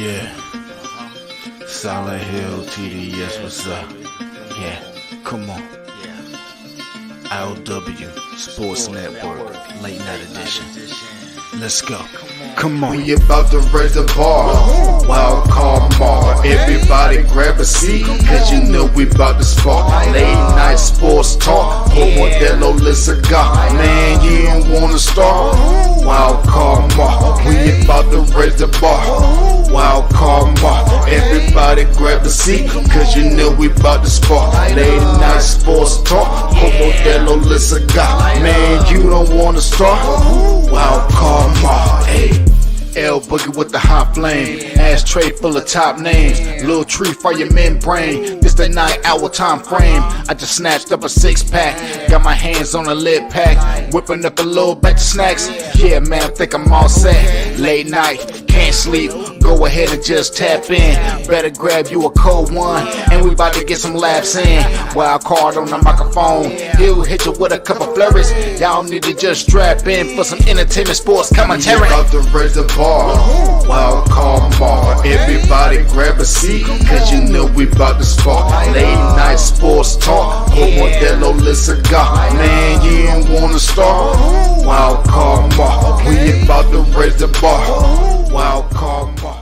Yeah, Solid Hill TDS, what's up? Yeah, come on. I.O.W. Sports Network, late night edition. Let's go. Come on. We about to raise the bar. Wild card mar. Everybody grab a seat, cause you know we about to spark. Late night sports talk. Modelo Le Cigar. Man, you don't wanna start. Wild card mar. We about to raise the bar. Wild card mar. Everybody grab a seat, cause you know we about to spark. Late night sports talk. Modelo Le Cigar. Man, you don't wanna start. Wild card mar. Hey. L Boogie with the hot flame, ashtray full of top names, little tree for your membrane. This the 9-hour time frame. I just snatched up a 6-pack, got my hands on a lid pack, whipping up a little batch of snacks. Yeah, man, I think I'm all set. Late night, can't sleep, go ahead and just tap in. Better grab you a cold one, and we about to get some laps in. Wild card on the microphone, he'll hit you with a couple flurries. Y'all need to just strap in for some entertainment sports commentary. We about to raise the bar. Wild card bar. Everybody grab a seat, cause you know we about to spark. Late night sports talk. Modelo Le Cigar. Man, you don't wanna start. Wild card bar. We about to raise the bar. Wild card bar.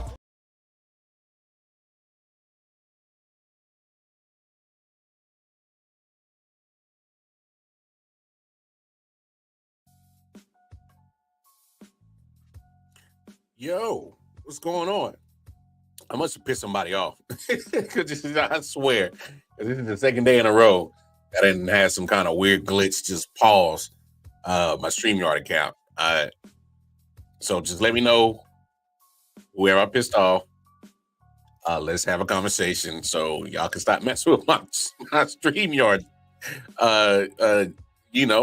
Yo, what's going on? I must have pissed somebody off. Cause I swear, this is the second day in a row that I didn't have some kind of weird glitch just pause my StreamYard account. So just let me know whoever I pissed off. Let's have a conversation so y'all can stop messing with my StreamYard.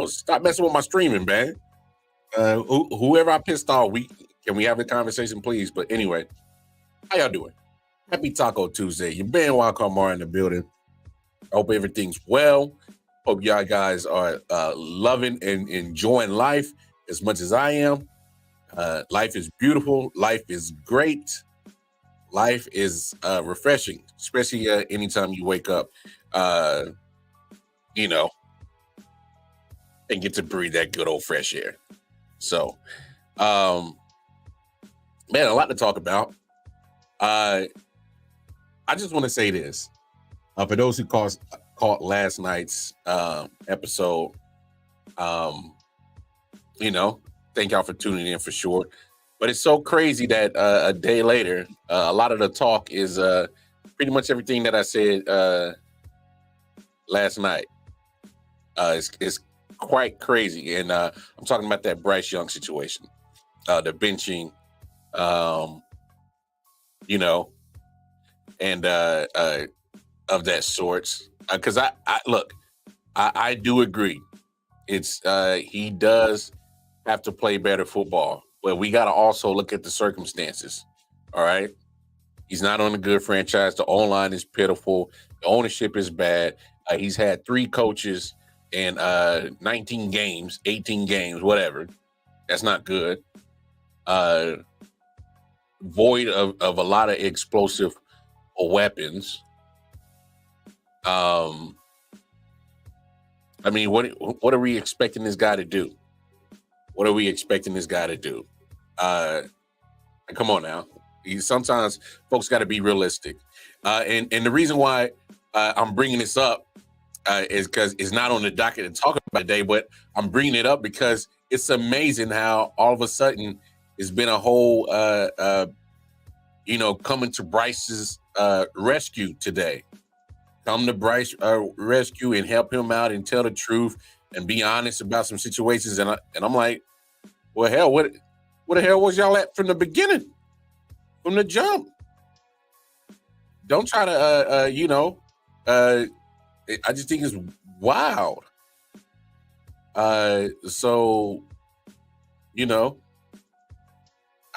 Stop messing with my streaming, man. Whoever I pissed off, can we have a conversation, please? But anyway, how y'all doing? Happy Taco Tuesday. Your man Wildcard Mar in the building. I hope everything's well. Hope y'all guys are loving and enjoying life as much as I am. Life is beautiful. Life is great. Life is refreshing, especially anytime you wake up, and get to breathe that good old fresh air. So, man, a lot to talk about. I just want to say this. For those who caught last night's episode, thank y'all for tuning in for sure. But it's so crazy that a day later, a lot of the talk is pretty much everything that I said last night. It's quite crazy. And I'm talking about that Bryce Young situation, the benching, and of that sorts. Because I do agree. It's he does have to play better football, but we got to also look at the circumstances. All right, he's not on a good franchise. The O-line is pitiful. The ownership is bad. He's had 3 coaches in 19 games, 18 games, whatever. That's not good. Void of a lot of explosive weapons. What are we expecting this guy to do? What are we expecting this guy to do? Come on now. Sometimes folks got to be realistic. And the reason why I'm bringing this up is because it's not on the docket to talk about today, but I'm bringing it up because it's amazing how all of a sudden it's been a whole, coming to Bryce's rescue today. Come to Bryce rescue and help him out and tell the truth and be honest about some situations. And I'm like, well, hell, what the hell was y'all at from the beginning, from the jump? Don't try to, I just think it's wild. I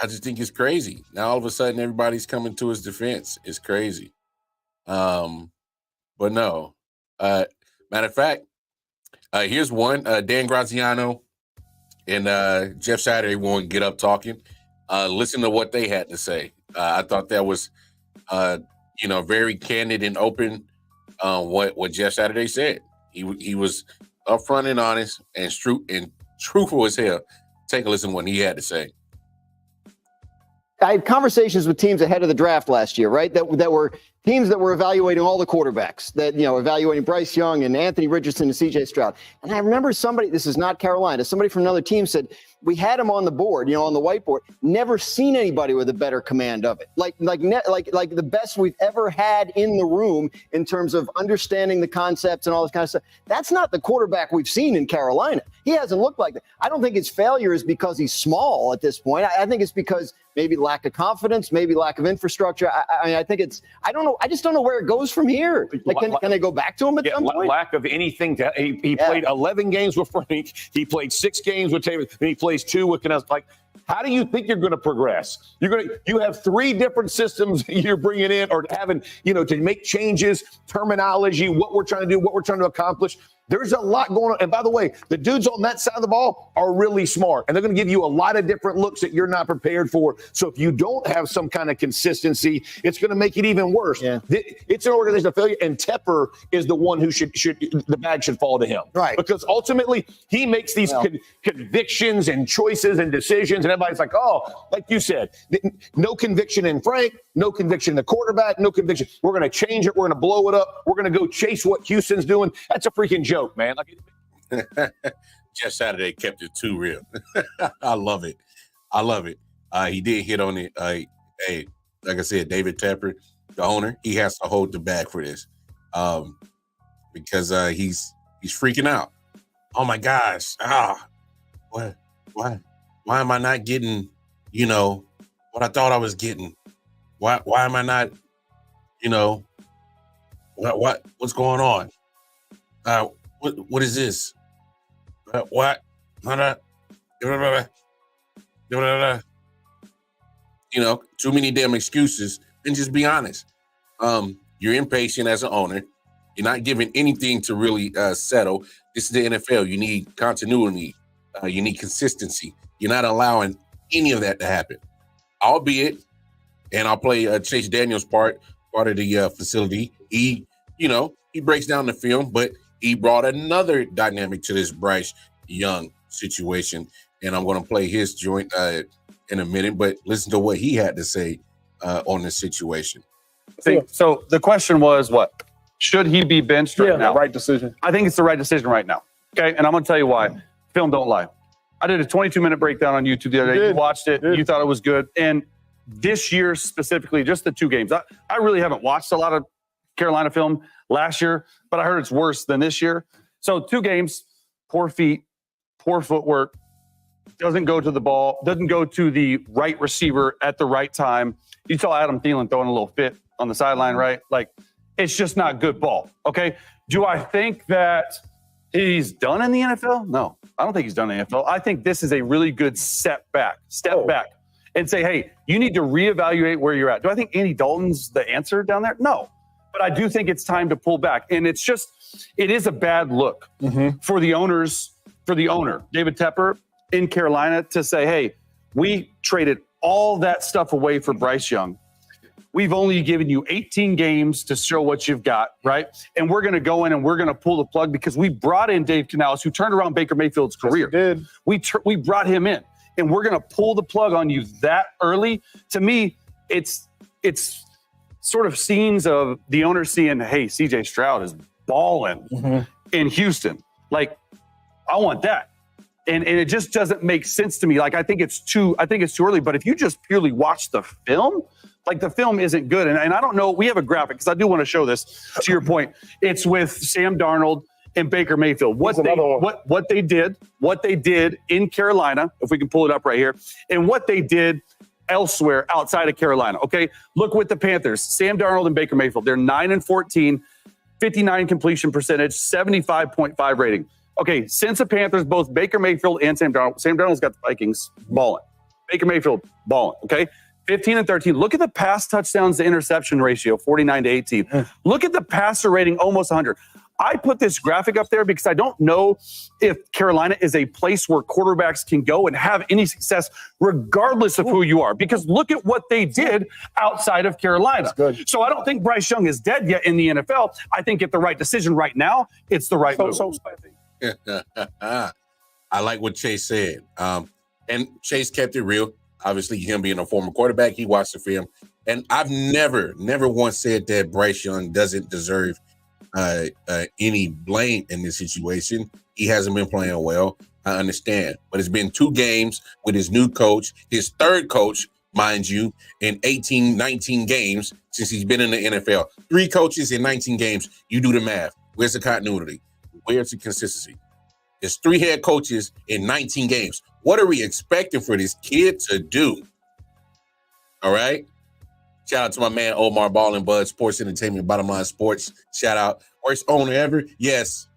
just think it's crazy. Now all of a sudden everybody's coming to his defense. It's crazy. But no. Matter of fact, here's one. Dan Graziano and Jeff Saturday won't get up talking. Listen to what they had to say. I thought that was, very candid and open. What Jeff Saturday said. He was upfront and honest and truthful as hell. Take a listen to what he had to say. I had conversations with teams ahead of the draft last year, right? That were teams that were evaluating all the quarterbacks, evaluating Bryce Young and Anthony Richardson and C.J. Stroud. And I remember somebody, this is not Carolina, somebody from another team said, we had him on the board, on the whiteboard, never seen anybody with a better command of it. Like the best we've ever had in the room in terms of understanding the concepts and all this kind of stuff. That's not the quarterback we've seen in Carolina. He hasn't looked like that. I don't think his failure is because he's small at this point. I think it's because maybe lack of confidence, maybe lack of infrastructure. I think I don't know. I just don't know where it goes from here. Can they go back to him at some point? Lack of anything. He played 11 games with Frank. He played 6 games with Taylor. Then he plays 2 with Kness. How do you think you're going to progress? You have 3 different systems you're bringing in or having, to make changes, terminology, what we're trying to do, what we're trying to accomplish. There's a lot going on. And by the way, the dudes on that side of the ball are really smart, and they're going to give you a lot of different looks that you're not prepared for. So if you don't have some kind of consistency, it's going to make it even worse. Yeah. It's an organizational failure, and Tepper is the one who should the bag should fall to him. Right. Because ultimately, he makes these convictions and choices and decisions, and everybody's like, oh, like you said, no conviction in Frank, no conviction in the quarterback, no conviction. We're going to change it. We're going to blow it up. We're going to go chase what Houston's doing. That's a freaking joke, man. Jeff Saturday kept it too real. I love it. He did hit on it. Hey, like I said, David Tepper, the owner, he has to hold the bag for this, because he's freaking out. Oh my gosh! Why am I not getting, what I thought I was getting? Why am I not, what's going on? What is this? What? Too many damn excuses, and just be honest. You're impatient as an owner. You're not giving anything to really settle. This is the NFL. You need continuity. You need consistency. You're not allowing any of that to happen. Albeit, and I'll play Chase Daniels' part of the facility. He breaks down the film, but he brought another dynamic to this Bryce Young situation, and I'm going to play his joint in a minute. But listen to what he had to say on this situation. So the question was, what should he be benched right now? Right decision. I think it's the right decision right now. Okay, and I'm going to tell you why. Film don't lie. I did a 22-minute breakdown on YouTube the other day. You watched it. You thought it was good. And this year specifically, just the 2 games. I really haven't watched a lot of Carolina film last year, but I heard it's worse than this year. So 2 games, poor feet, poor footwork, doesn't go to the ball, doesn't go to the right receiver at the right time. You saw Adam Thielen throwing a little fit on the sideline, right? It's just not good ball, okay? Do I think that he's done in the NFL? No, I don't think he's done in the NFL. I think this is a really good step back and say, hey, you need to reevaluate where you're at. Do I think Andy Dalton's the answer down there? No. But I do think it's time to pull back. And it is a bad look for the owner, David Tepper in Carolina, to say, hey, we traded all that stuff away for Bryce Young. We've only given you 18 games to show what you've got, right? And we're going to go in and we're going to pull the plug because we brought in Dave Canales, who turned around Baker Mayfield's career. Yes, we brought him in, and we're going to pull the plug on you that early. To me, it's sort of scenes of the owner seeing, hey, C.J. Stroud is balling in Houston. I want that. And it just doesn't make sense to me. I think it's too early. But if you just purely watch the film, the film isn't good. And I don't know. We have a graphic because I do want to show this. To your point, it's with Sam Darnold and Baker Mayfield. What they did in Carolina, if we can pull it up right here, and what they did elsewhere outside of Carolina. Okay, look with the Panthers. Sam Darnold and Baker Mayfield. They're 9-14, 59 completion percentage, 75.5 rating. Okay, since the Panthers, both Baker Mayfield and Sam Darnold's got the Vikings balling. Baker Mayfield balling, okay? 15-13. Look at the pass touchdowns to interception ratio, 49-18. Look at the passer rating, almost 100. I put this graphic up there because I don't know if Carolina is a place where quarterbacks can go and have any success regardless of who you are. Because look at what they did outside of Carolina. So I don't think Bryce Young is dead yet in the NFL. I think if the right decision right now, it's the right move. I like what Chase said. And Chase kept it real. Obviously, him being a former quarterback, he watched the film. And I've never once said that Bryce Young doesn't deserve any blame in this situation. He hasn't been playing well. I understand. But it's been 2 games with his new coach, his third coach, mind you, in 18, 19 games since he's been in the NFL. 3 coaches in 19 games. You do the math. Where's the continuity? Where's the consistency? There's 3 head coaches in 19 games. What are we expecting for this kid to do? All right. Shout out to my man Omar Ball and Bud Sports Entertainment, Bottom Line Sports. Shout out. Worst owner ever? Yes.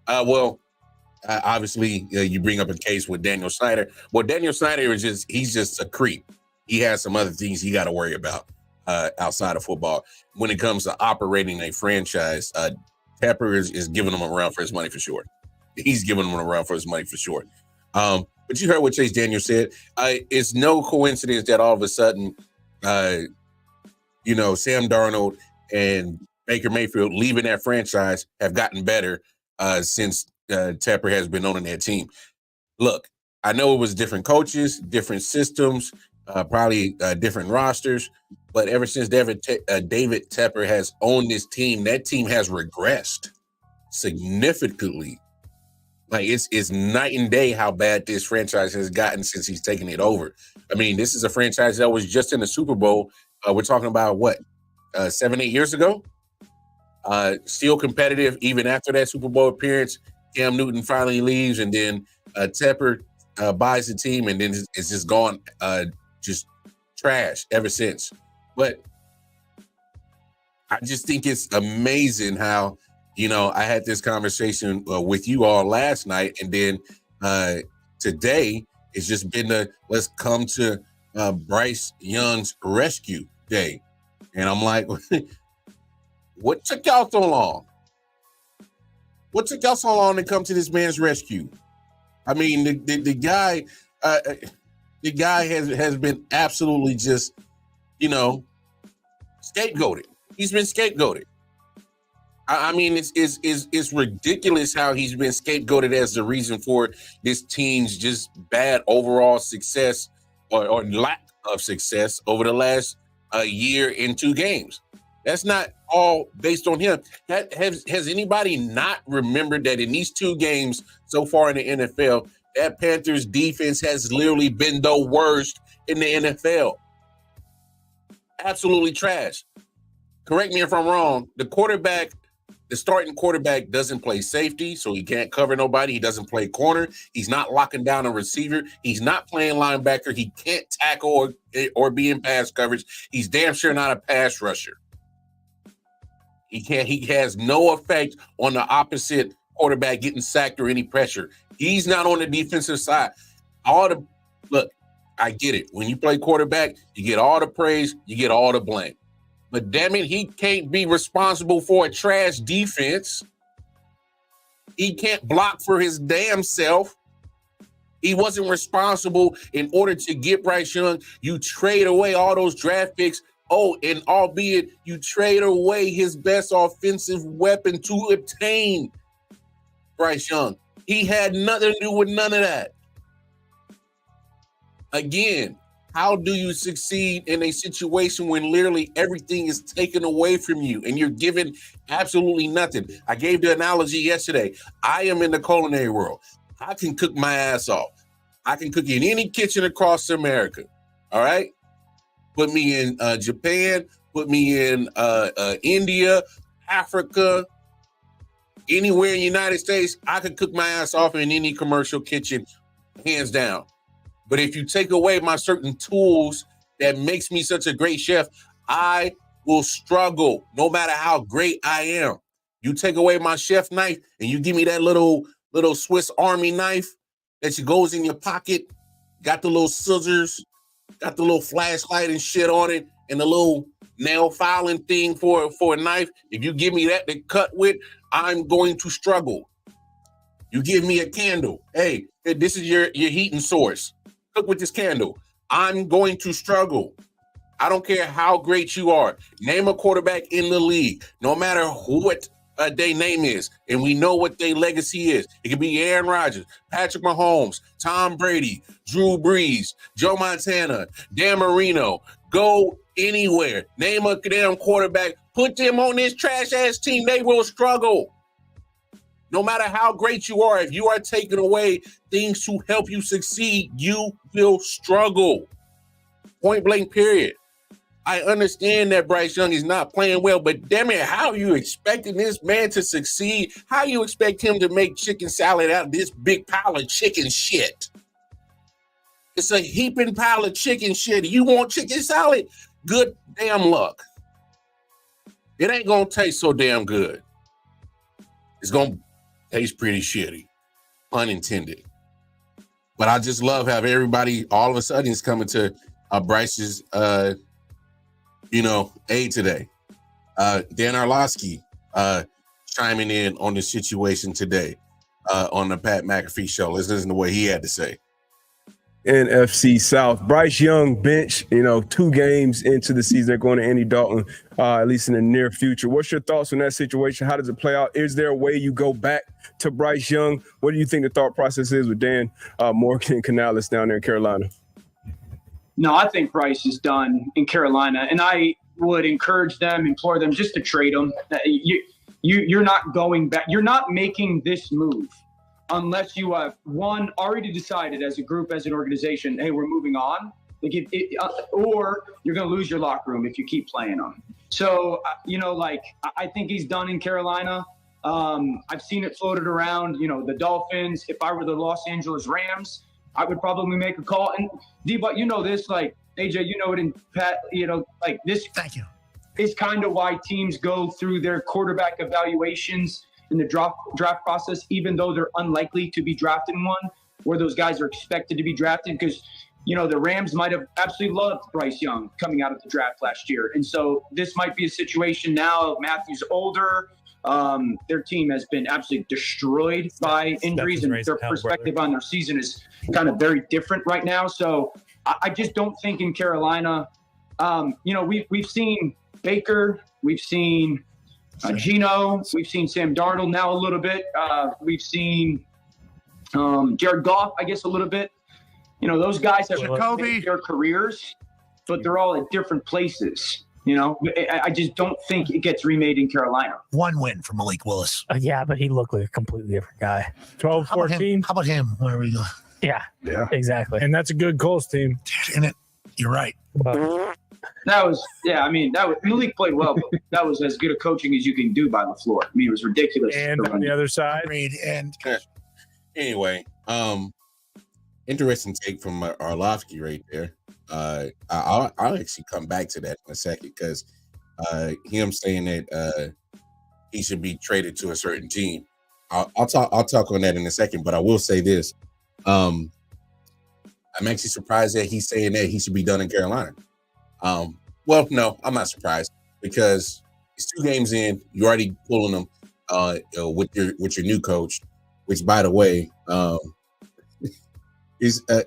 Obviously, you bring up a case with Daniel Snyder. Well, Daniel Snyder he's just a creep. He has some other things he got to worry about outside of football. When it comes to operating a franchise, Tepper is giving him a run for his money for sure. He's giving him a run for his money for sure. But you heard what Chase Daniel said. It's no coincidence that all of a sudden, Sam Darnold and Baker Mayfield leaving that franchise have gotten better since Tepper has been owning that team. Look, I know it was different coaches, different systems, probably different rosters, but ever since David Tepper has owned this team, that team has regressed significantly. Like it's night and day how bad this franchise has gotten since he's taken it over. I mean, this is a franchise that was just in the Super Bowl. We're talking about what, 7-8 years ago? Still competitive even after that Super Bowl appearance. Cam Newton finally leaves, and then Tepper buys the team, and then it's just gone, just trash ever since. But I just think it's amazing how, I had this conversation with you all last night, and then today it's just been let's come to Bryce Young's rescue day. And I'm like, what took y'all so long? What took y'all so long to come to this man's rescue? I mean, the guy has been absolutely just, scapegoated. He's been scapegoated. I mean, it's ridiculous how he's been scapegoated as the reason for this team's just bad overall success or lack of success over the last year in 2 games. That's not all based on him. Has anybody not remembered that in these 2 games so far in the NFL, that Panthers defense has literally been the worst in the NFL? Absolutely trash. Correct me if I'm wrong. The starting quarterback doesn't play safety, so he can't cover nobody. He doesn't play corner. He's not locking down a receiver. He's not playing linebacker. He can't tackle or be in pass coverage. He's damn sure not a pass rusher. He has no effect on the opposite quarterback getting sacked or any pressure. He's not on the defensive side. Look, I get it. When you play quarterback, you get all the praise, you get all the blame. But damn it, he can't be responsible for a trash defense. He can't block for his damn self. He wasn't responsible in order to get Bryce Young. You trade away all those draft picks. Oh, and albeit you trade away his best offensive weapon to obtain Bryce Young. He had nothing to do with none of that. Again, how do you succeed in a situation when literally everything is taken away from you and you're given absolutely nothing? I gave the analogy yesterday. I am in the culinary world. I can cook my ass off. I can cook in any kitchen across America. All right? Put me in Japan. Put me in India, Africa, anywhere in the United States. I can cook my ass off in any commercial kitchen, hands down. But if you take away my certain tools that makes me such a great chef, I will struggle no matter how great I am. You take away my chef knife and you give me that little Swiss Army knife that goes in your pocket, got the little scissors, got the little flashlight and shit on it, and the little nail filing thing for a knife. If you give me that to cut with, I'm going to struggle. You give me a candle. Hey, this is your heating source. Cook with this candle. I'm going to struggle. I don't care how great you are. Name a quarterback in the league, no matter what their name is, and we know what their legacy is. It could be Aaron Rodgers, Patrick Mahomes, Tom Brady, Drew Brees, Joe Montana, Dan Marino. Go anywhere. Name a damn quarterback. Put them on this trash-ass team. They will struggle. No matter how great you are, if you are taking away things to help you succeed, you will struggle. Point blank, period. I understand that Bryce Young is not playing well, but damn it, how are you expecting this man to succeed? How you expect him to make chicken salad out of this big pile of chicken shit? It's a heaping pile of chicken shit. You want chicken salad? Good damn luck. It ain't gonna taste so damn good. It's gonna taste pretty shitty, pun intended. But I just love how everybody all of a sudden is coming to Bryce's aid today. Dan Orlovsky chiming in on the situation today on the Pat McAfee show. Let's listen to what he had to say. NFC South. Bryce Young bench, 2 games into the season. They're going to Andy Dalton, at least in the near future. What's your thoughts on that situation? How does it play out? Is there a way you go back to Bryce Young? What do you think the thought process is with Dan Morgan and Canales down there in Carolina? No, I think Bryce is done in Carolina, and I would encourage them, implore them just to trade him. You're not going back. You're not making this move unless you have, one, already decided as a group, as an organization, hey, we're moving on. Or you're going to lose your locker room if you keep playing him. So, I think he's done in Carolina. I've seen it floated around, the Dolphins. If I were the Los Angeles Rams, I would probably make a call. And D-But, this, like, AJ, it in Pat, this. Thank you. Is kind of why teams go through their quarterback evaluations in the draft process, even though they're unlikely to be drafted in one, where those guys are expected to be drafted. Because, the Rams might have absolutely loved Bryce Young coming out of the draft last year. And so this might be a situation now. Matthew's older. Their team has been absolutely destroyed by injuries, and their perspective on their season is kind of very different right now. So I just don't think in Carolina, we've seen Baker, we've seen Geno, we've seen Sam Darnold now a little bit. We've seen Jared Goff, I guess, a little bit. Those guys have made their careers, but they're all at different places. I just don't think it gets remade in Carolina. 1 win for Malik Willis. Yeah, but he looked like a completely different guy. 12, 14. How about him? Where we go? Yeah, exactly. And that's a good Colts team. In it, you're right. Malik played well, but that was as good a coaching as you can do by the floor. I mean, it was ridiculous. And on the other side. Anyway, interesting take from Orlovsky right there. I'll actually come back to that in a second, because him saying that he should be traded to a certain team. I'll talk on that in a second, but I will say this. I'm actually surprised that he's saying that he should be done in Carolina. Well, no, I'm not surprised, because it's 2 games in. You're already pulling them with your new coach, which, by the way,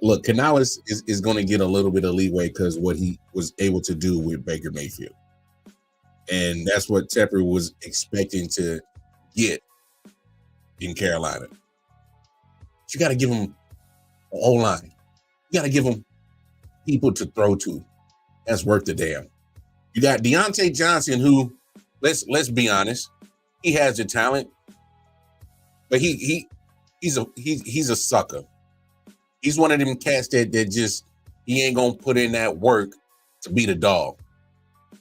look, Canales is going to get a little bit of leeway because what he was able to do with Baker Mayfield, and that's what Tepper was expecting to get in Carolina. But you got to give him an O-line. You got to give him people to throw to. That's worth the damn. You got Deontay Johnson, who, let's be honest, he has the talent, but he's a sucker. He's one of them cats that just, he ain't gonna put in that work to beat a dog.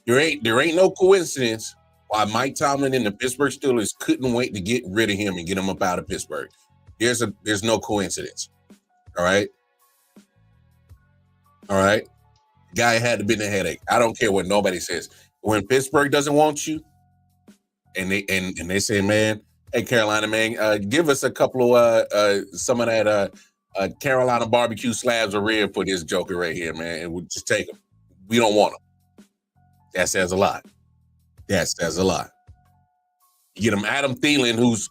There ain't no coincidence why Mike Tomlin and the Pittsburgh Steelers couldn't wait to get rid of him and get him up out of Pittsburgh. There's no coincidence. All right. Guy had to be a headache. I don't care what nobody says. When Pittsburgh doesn't want you, and they say, man, hey Carolina, man, give us a couple of some of that Carolina barbecue slabs of rib for this joker right here, man, and we'll just take them. We don't want them. That says a lot. You get him Adam Thielen, who's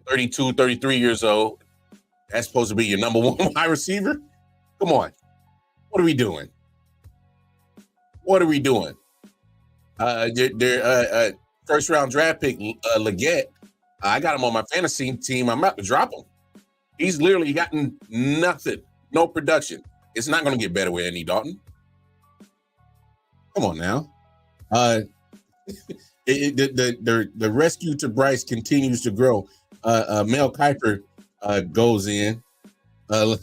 32, 33 years old. That's supposed to be your number one wide receiver. Come on. What are we doing? What are we doing? Their first round draft pick, Leggett. I got him on my fantasy team. I'm about to drop him. He's literally gotten nothing, no production. It's not going to get better with Andy Dalton. Come on now. The rescue to Bryce continues to grow. Mel Kiper goes in. I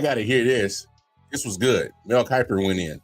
got to hear this. This was good. Mel Kiper went in.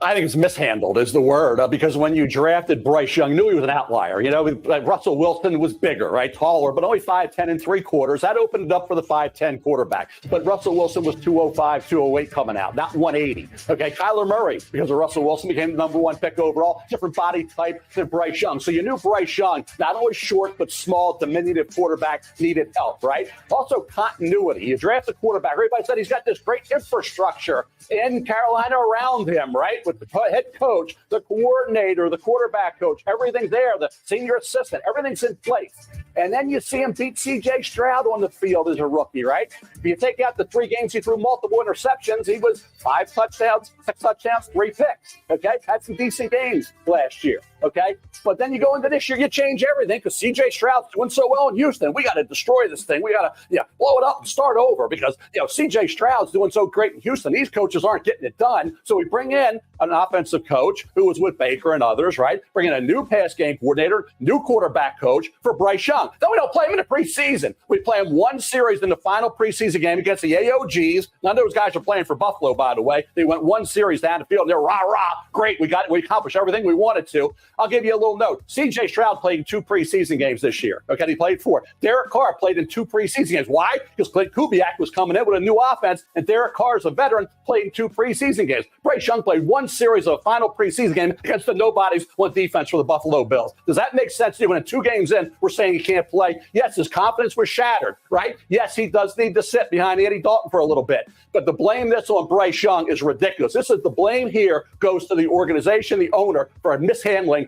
I think it's mishandled is the word, because when you drafted Bryce Young, knew he was an outlier. You know, Russell Wilson was bigger, right, taller, but only 5'10" and 3/4. That opened it up for the 5'10" quarterback. But Russell Wilson was 205, 208 coming out, not 180. Okay, Kyler Murray, because of Russell Wilson, became the number one pick overall, different body type than Bryce Young. So you knew Bryce Young, not only short, but small, diminutive quarterback, needed help, right? Also continuity. You draft a quarterback. Everybody said he's got this great infrastructure in Carolina around him, right? With the head coach, the coordinator, the quarterback coach, everything's there, the senior assistant, everything's in place. And then you see him beat C.J. Stroud on the field as a rookie, right? If you take out the 3 games he threw multiple interceptions, he was 5 touchdowns, 6 touchdowns, 3 picks, okay? Had some decent games last year, okay? But then you go into this year, you change everything because C.J. Stroud's doing so well in Houston. We got to destroy this thing. We got to blow it up and start over because, C.J. Stroud's doing so great in Houston. These coaches aren't getting it done. So we bring in an offensive coach who was with Baker and others, right? Bring in a new pass game coordinator, new quarterback coach for Bryce Young. Then we don't play him in the preseason. We play him one series in the final preseason game against the I.O.Ws. None of those guys are playing for Buffalo, by the way. They went one series down the field. And they're rah-rah. Great. We accomplished everything we wanted to. I'll give you a little note. C.J. Stroud played in 2 preseason games this year. Okay, he played 4. Derek Carr played in 2 preseason games. Why? Because Clint Kubiak was coming in with a new offense, and Derek Carr is a veteran, played in 2 preseason games. Bryce Young played one series of a final preseason game against the nobodies on defense for the Buffalo Bills. Does that make sense to you? When in 2 games in, we're saying he can't play? Yes, his confidence was shattered, right? Yes, he does need to sit behind Andy Dalton for a little bit. But to blame this on Bryce Young is ridiculous. This is the blame here goes to the organization, the owner, for mishandling.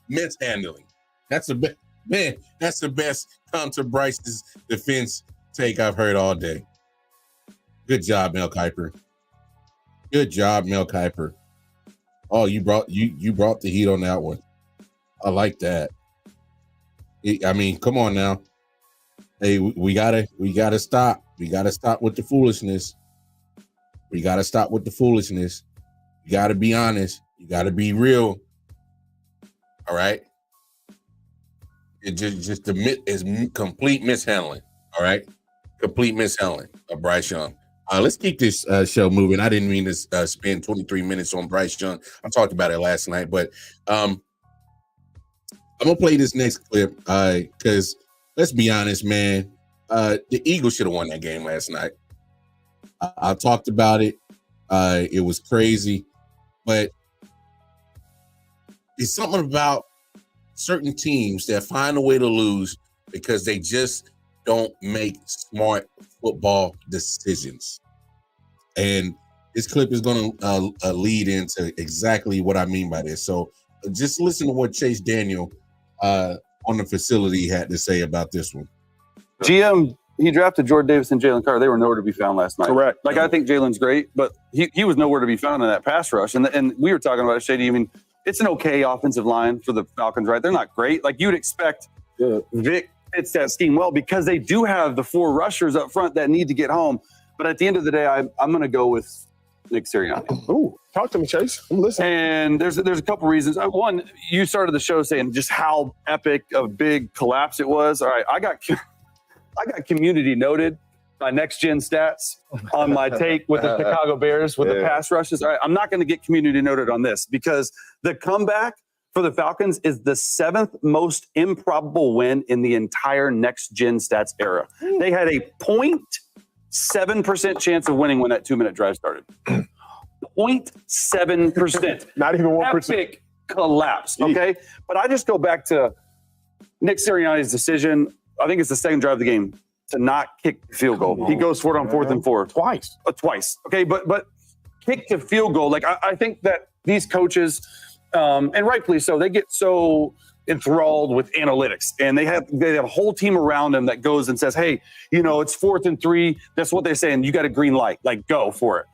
That's the best come to Bryce's defense take I've heard all day. Good job, Mel Kiper. Good job, Mel Kiper. Oh, you brought the heat on that one. I like that. I mean, come on now. Hey, we gotta stop. We gotta stop with the foolishness. We gotta stop with the foolishness. You gotta be honest. You gotta be real. All right. It just is complete mishandling. All right, complete mishandling of Bryce Young. Let's keep this show moving. I didn't mean to spend 23 minutes on Bryce Young. I talked about it last night, but I'm gonna play this next clip because let's be honest, man. The Eagles should have won that game last night. I talked about it. It was crazy, but it's something about certain teams that find a way to lose because they just don't make smart football decisions. And this clip is going to lead into exactly what I mean by this. So just listen to what Chase Daniel on the facility had to say about this one. GM, he drafted Jordan Davis and Jalen Carter. They were nowhere to be found last night. Correct. Like, I think Jalen's great, but he was nowhere to be found in that pass rush. And we were talking about it, Shady. I mean, it's an okay offensive line for the Falcons, right? They're not great. Like, you'd expect Vic fits that scheme well because they do have the 4 rushers up front that need to get home. But at the end of the day, I'm going to go with Nick Sirianni. Ooh, talk to me, Chase. I'm listening. And there's a couple reasons. One, you started the show saying just how epic of a big collapse it was. All right, I got community noted by Next Gen Stats on my take with the Chicago Bears with the pass rushes. All right, I'm not going to get community noted on this because the comeback for the Falcons is the 7th most improbable win in the entire Next Gen Stats era. They had a 0.7% chance of winning when that 2-minute drive started. 0.7%. Not even 1%. Epic collapse, okay? But I just go back to Nick Sirianni's decision. I think it's the second drive of the game to not kick the field goal. He goes for it on 4th and 4. Twice. Twice. Okay, but kick to field goal. Like I think that these coaches, and rightfully so, they get so enthralled with analytics, and they have a whole team around them that goes and says, hey, it's 4th and 3. That's what they say. And you got a green light, like go for it.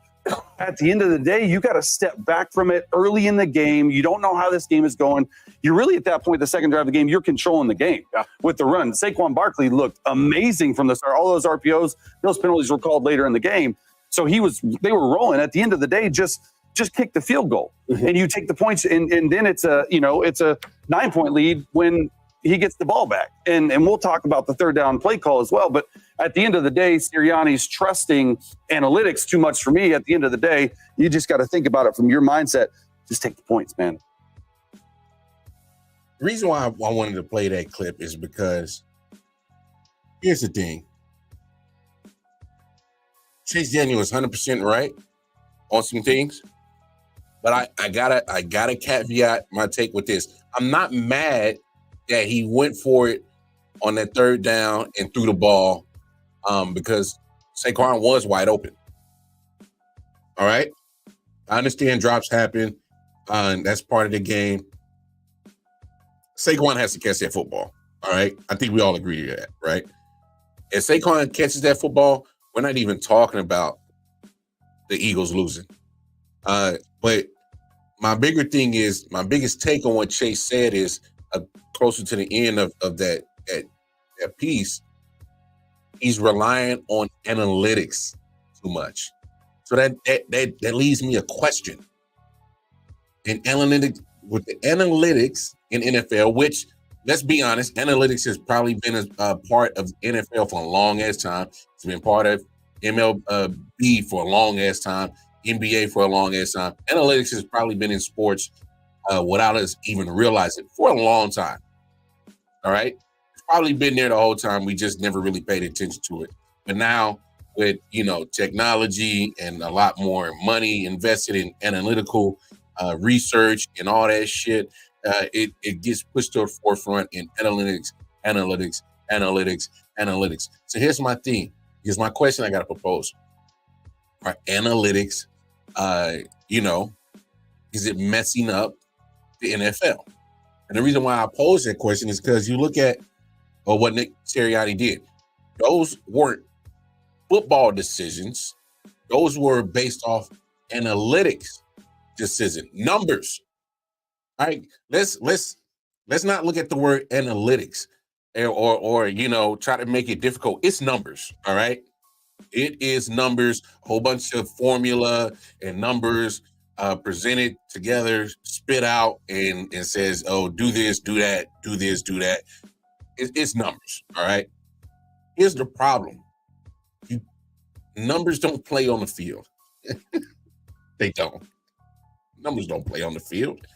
At the end of the day, you got to step back from it early in the game. You don't know how this game is going. You're really at that point, the second drive of the game, you're controlling the game with the run. Saquon Barkley looked amazing from the start. All those RPOs, those penalties were called later in the game. So they were rolling. At the end of the day, just kick the field goal, and you take the points, and then it's a 9-point lead when he gets the ball back. And we'll talk about the third down play call as well. But at the end of the day, Sirianni's trusting analytics too much for me. At the end of the day, you just got to think about it from your mindset. Just take the points, man. The reason why I wanted to play that clip is because here's the thing. Chase Daniel is 100% right on some things, but I gotta caveat my take with this. I'm not mad that he went for it on that third down and threw the ball because Saquon was wide open. All right? I understand drops happen, and that's part of the game. Saquon has to catch that football. All right? I think we all agree to that, right? If Saquon catches that football, we're not even talking about the Eagles losing. But my bigger thing is, my biggest take on what Chase said is closer to the end of that piece, he's relying on analytics too much. So that leaves me a question. And with the analytics in NFL, which, let's be honest, analytics has probably been a part of NFL for a long ass time. It's been part of MLB for a long ass time, NBA for a long ass time. Analytics has probably been in sports without us even realizing for a long time. All right? It's probably been there the whole time. We just never really paid attention to it. But now with, technology and a lot more money invested in analytical research and all that shit, it gets pushed to the forefront in analytics. So here's my thing. Here's my question I got to propose. Are analytics, is it messing up the NFL? And the reason why I pose that question is because you look at what Nick Sirianni did. Those weren't football decisions. Those were based off analytics decision, numbers. All right, let's not look at the word analytics or try to make it difficult. It's numbers. All right, it is numbers, a whole bunch of formula and numbers presented together, spit out, and says, oh, do this, do that, do this, do that. It's numbers. All right. Here's the problem. Numbers don't play on the field. They don't. Numbers don't play on the field.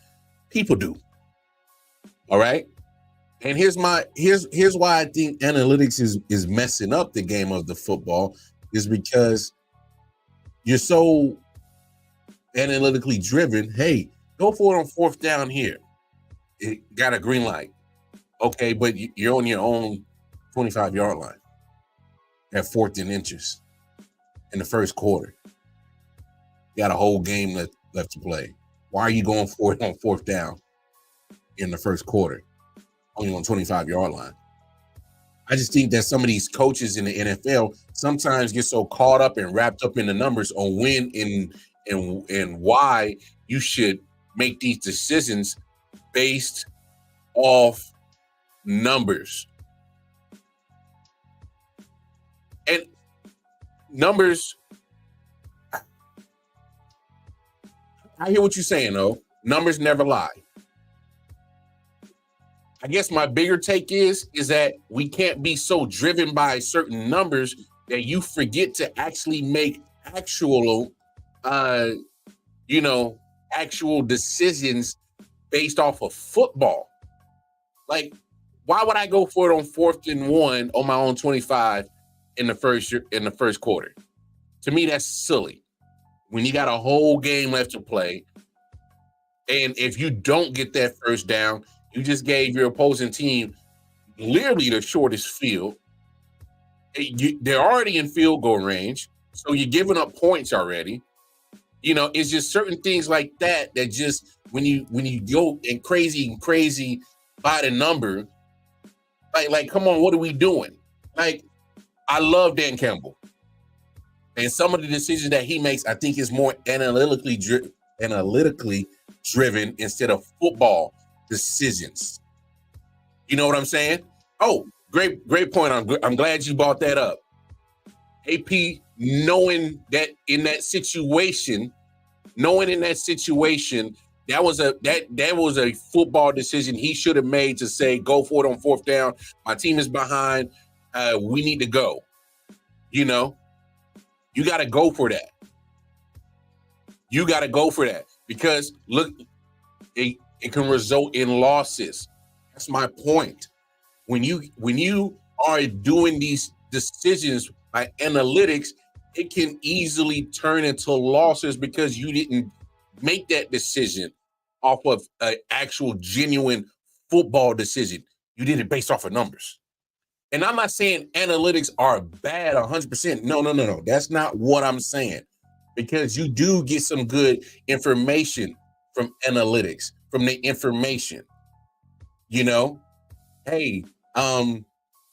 People do. All right. And here's why I think analytics is messing up the game of the football, is because you're so analytically driven. Hey, go for it on fourth down here. It got a green light. Okay, but you're on your own 25-yard line at 4th and inches in the first quarter. You got a whole game left to play. Why are you going for it on 4th down in the first quarter? Only on 25-yard line. I just think that some of these coaches in the NFL sometimes get so caught up and wrapped up in the numbers on when and why you should make these decisions based off numbers. And numbers, I hear what you're saying, though. Numbers never lie. I guess my bigger take is that we can't be so driven by certain numbers that you forget to actually make actual decisions based off of football. Like, why would I go for it on 4th and 1 on my own 25 in the first quarter? To me, that's silly. When you got a whole game left to play, and if you don't get that first down, you just gave your opposing team literally the shortest field. They're already in field goal range, so you're giving up points already. You know, it's just certain things like that that just when you go and crazy by the number, like come on, what are we doing? Like, I love Dan Campbell, and some of the decisions that he makes, I think, is more analytically driven instead of football decisions. You know what I'm saying? Oh, great point. I'm glad you brought that up. AP, knowing that in that situation, that was a football decision he should have made to say, go for it on fourth down. My team is behind. We need to go. You know, you got to go for that. You got to go for that because look, it can result in losses. That's my point. When you are doing these decisions by analytics, it can easily turn into losses because you didn't make that decision off of an actual genuine football decision. You did it based off of numbers. And I'm not saying analytics are bad 100%. No. That's not what I'm saying. Because you do get some good information from analytics, from the information. You know, hey,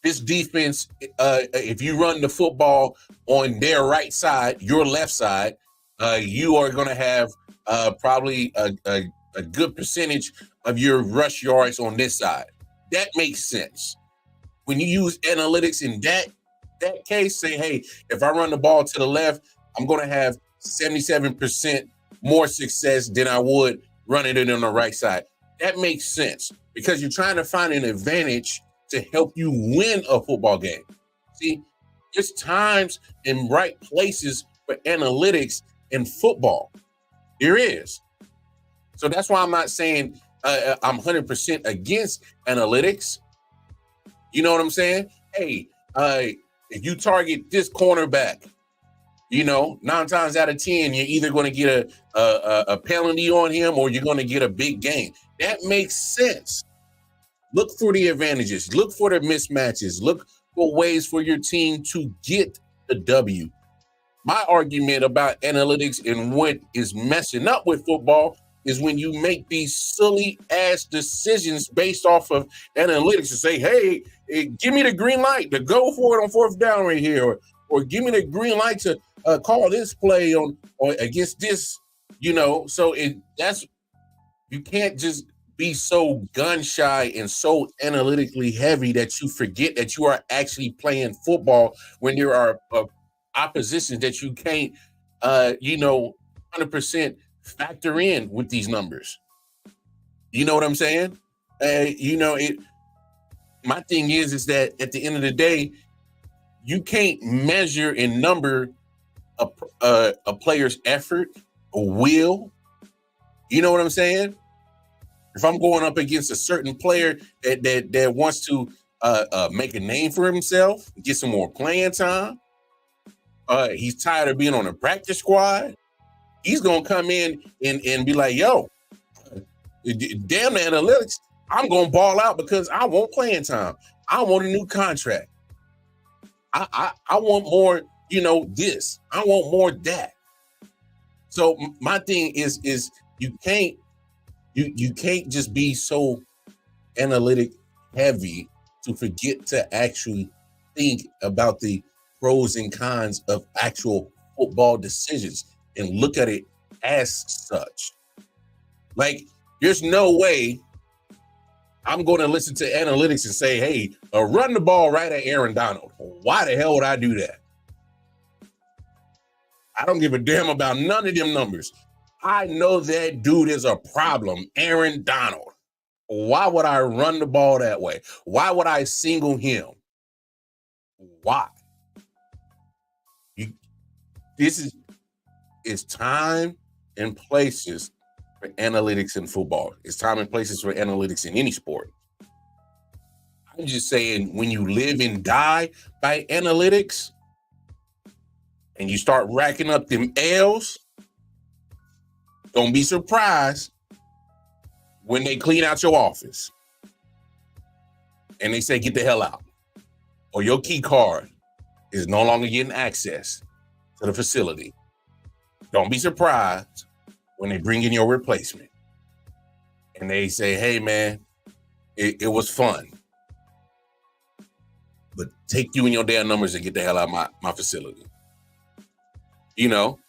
this defense, if you run the football on their right side, your left side, you are going to have probably a good percentage of your rush yards on this side. That makes sense. When you use analytics in that case, say, hey, if I run the ball to the left, I'm going to have 77% more success than I would running it on the right side. That makes sense because you're trying to find an advantage to help you win a football game. See, there's times and right places for analytics in football. There is. So that's why I'm not saying I'm 100% against analytics. You know what I'm saying? Hey, if you target this cornerback, you know, 9 times out of 10, you're either going to get a penalty on him or you're going to get a big gain. That makes sense. Look for the advantages. Look for the mismatches. Look for ways for your team to get the W. My argument about analytics and what is messing up with football is when you make these silly ass decisions based off of analytics to say, hey, give me the green light to go for it on fourth down right here, or give me the green light to call this play on or against this, you know. So you can't just be so gun shy and so analytically heavy that you forget that you are actually playing football when there are oppositions that you can't, 100% factor in with these numbers. You know what I'm saying? My thing is that at the end of the day, you can't measure and number a player's effort or will. You know what I'm saying? If I'm going up against a certain player that wants to make a name for himself, get some more playing time, he's tired of being on a practice squad, he's going to come in and be like, yo, damn the analytics, I'm going to ball out because I want playing time. I want a new contract. I want more, this. I want more that. So my thing is you can't just be so analytic heavy to forget to actually think about the pros and cons of actual football decisions and look at it as such. Like, there's no way I'm going to listen to analytics and say, hey, run the ball right at Aaron Donald. Why the hell would I do that? I don't give a damn about none of them numbers. I know that dude is a problem, Aaron Donald. Why would I run the ball that way? Why would I single him? Why? It's time and places for analytics in football. It's time and places for analytics in any sport. I'm just saying, when you live and die by analytics and you start racking up them L's, don't be surprised when they clean out your office and they say, get the hell out. Or your key card is no longer getting access to the facility. don't be surprised when they bring in your replacement and they say, hey, man, it was fun. But take you and your damn numbers and get the hell out of my facility. You know?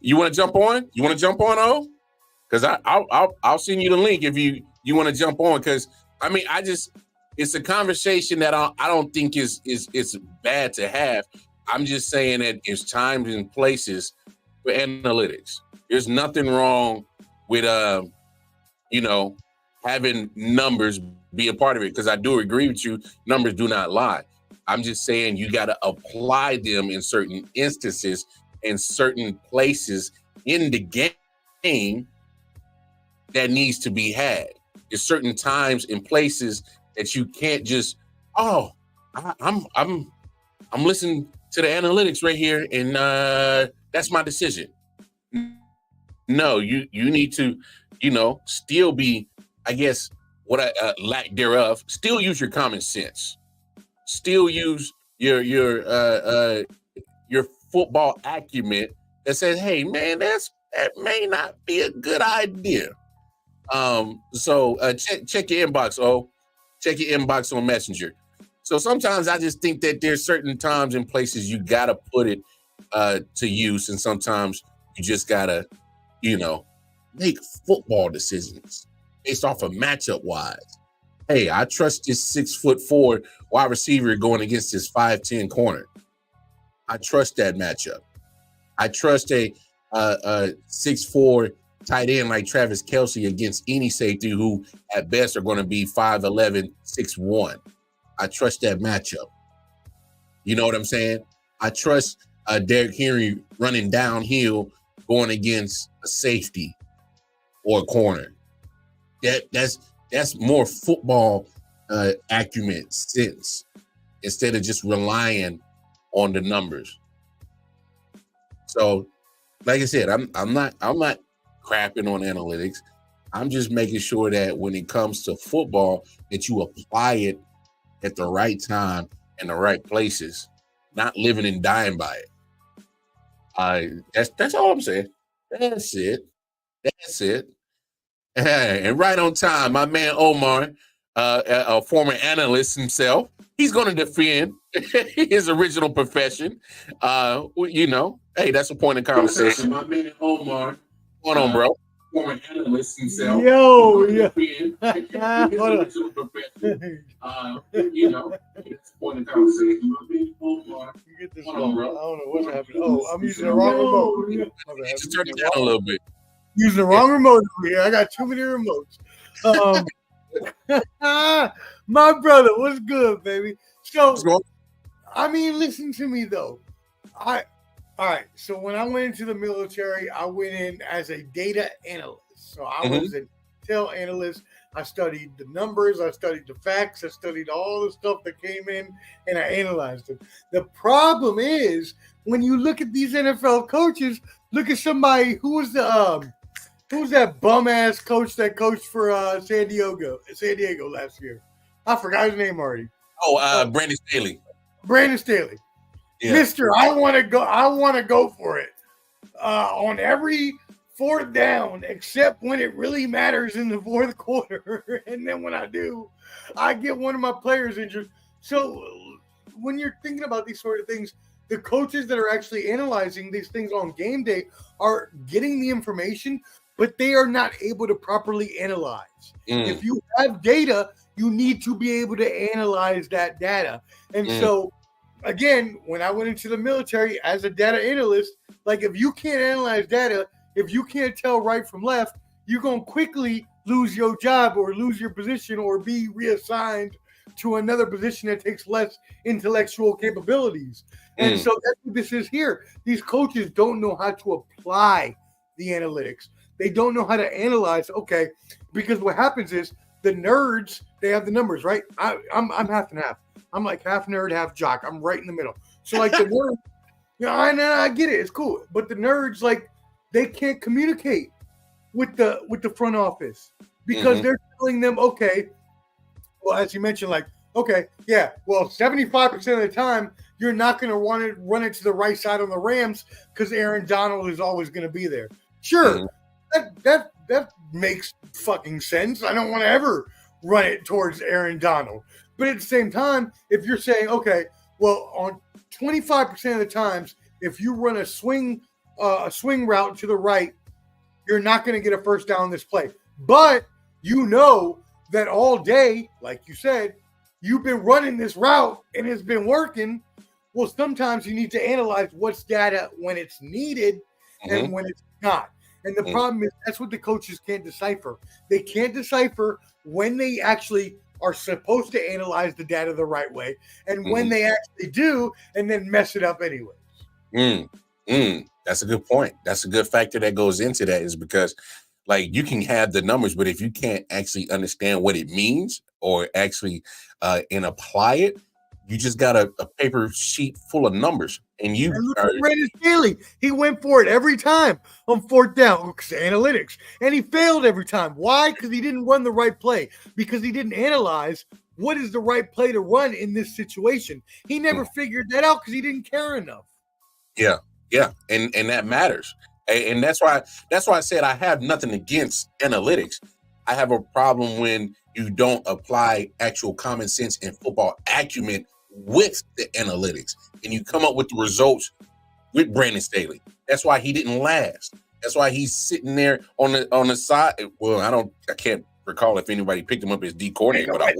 You want to jump on? You want to jump on, O? Because I'll send you the link if you want to jump on. Because I mean, it's a conversation that I don't think is bad to have. I'm just saying that it's times and places for analytics. There's nothing wrong with having numbers be a part of it, because I do agree with you. Numbers do not lie. I'm just saying you got to apply them in certain instances and certain places in the game that needs to be had. There's certain times and places that you can't just, I'm listening to the analytics right here, and that's my decision. No, you need to, still be, I guess, what I lack thereof. Still use your common sense. Still use your football acumen that says, hey man, that may not be a good idea. So check your inbox, check your inbox on Messenger. So sometimes I just think that there's certain times and places you gotta put it to use, and sometimes you just gotta, make football decisions based off of matchup wise. Hey, I trust this 6'4" wide receiver going against this 5'10" corner. I trust that matchup. I trust a 6'4" tight end like Travis Kelce against any safety who at best are going to be 5'11", 6'1". I trust that matchup. You know what I'm saying? I trust Derrick Henry running downhill going against a safety or a corner. That's more football acumen sense instead of just relying on the numbers. So, like I said, I'm not crapping on analytics. I'm just making sure that when it comes to football, that you apply it at the right time and the right places, not living and dying by it. That's all I'm saying. That's it. And right on time, my man Omar, a former analyst himself, he's going to defend his original profession. Hey, that's a point of conversation. My man Omar, what's going on, bro? Former analyst himself. Yo. His original profession. It's a point of conversation. My man Omar, what's going on, bro? I don't know what's happening. Oh, I'm using the wrong remote. Just turn it down a little bit. Using the wrong remote over here. I got too many remotes. My brother, what's good, baby? So, I mean, listen to me though. All right. So when I went into the military, I went in as a data analyst. So I was a intel analyst. I studied the numbers. I studied the facts. I studied all the stuff that came in, and I analyzed it. The problem is when you look at these NFL coaches, look at somebody who was who's that bum ass coach that coached for San Diego last year? I forgot his name already. Brandon Staley. Yeah. Mister, I want to go for it on every fourth down, except when it really matters in the fourth quarter. And then when I do, I get one of my players injured. So when you're thinking about these sort of things, the coaches that are actually analyzing these things on game day are getting the information, but they are not able to properly analyze. If you have data, you need to be able to analyze that data. And so, again, when I went into the military as a data analyst, like if you can't analyze data, if you can't tell right from left, you're going to quickly lose your job or lose your position or be reassigned to another position that takes less intellectual capabilities. And so that's what this is here. These coaches don't know how to apply the analytics. They don't know how to analyze. Okay, because what happens is the nerds, they have the numbers, right? I'm half and half. I'm like half nerd, half jock. I'm right in the middle. So like the nerds, I get it. It's cool. But the nerds, like, they can't communicate with the front office because they're telling them, okay, well, as you mentioned, like, Okay, yeah. Well, 75% of the time, you're not going to run it to the right side on the Rams because Aaron Donald is always going to be there. Sure, that makes fucking sense. I don't want to ever run it towards Aaron Donald. But at the same time, if you're saying, okay, well, on 25% of the times, if you run a swing route to the right, you're not going to get a first down on this play. But you know that all day, like you said, you've been running this route and it's been working. Well, sometimes you need to analyze what's data when it's needed and when it's not. And the problem is that's what the coaches can't decipher. They can't decipher when they actually are supposed to analyze the data the right way and when they actually do and then mess it up anyways. That's a good point. That's a good factor that goes into that, is because like you can have the numbers, but if you can't actually understand what it means or actually and apply it, you just got a paper sheet full of numbers. And you Brandon Staley, he went for it every time on fourth down because analytics, and he failed every time. Why? Because he didn't run the right play, because he didn't analyze what is the right play to run in this situation. He never figured that out because he didn't care enough. Yeah, and that matters. And that's why I said I have nothing against analytics. I have a problem when you don't apply actual common sense and football acumen with the analytics, and you come up with the results with Brandon Staley. That's why he didn't last. That's why he's sitting there on the side. Well, I can't recall if anybody picked him up as D coordinator, but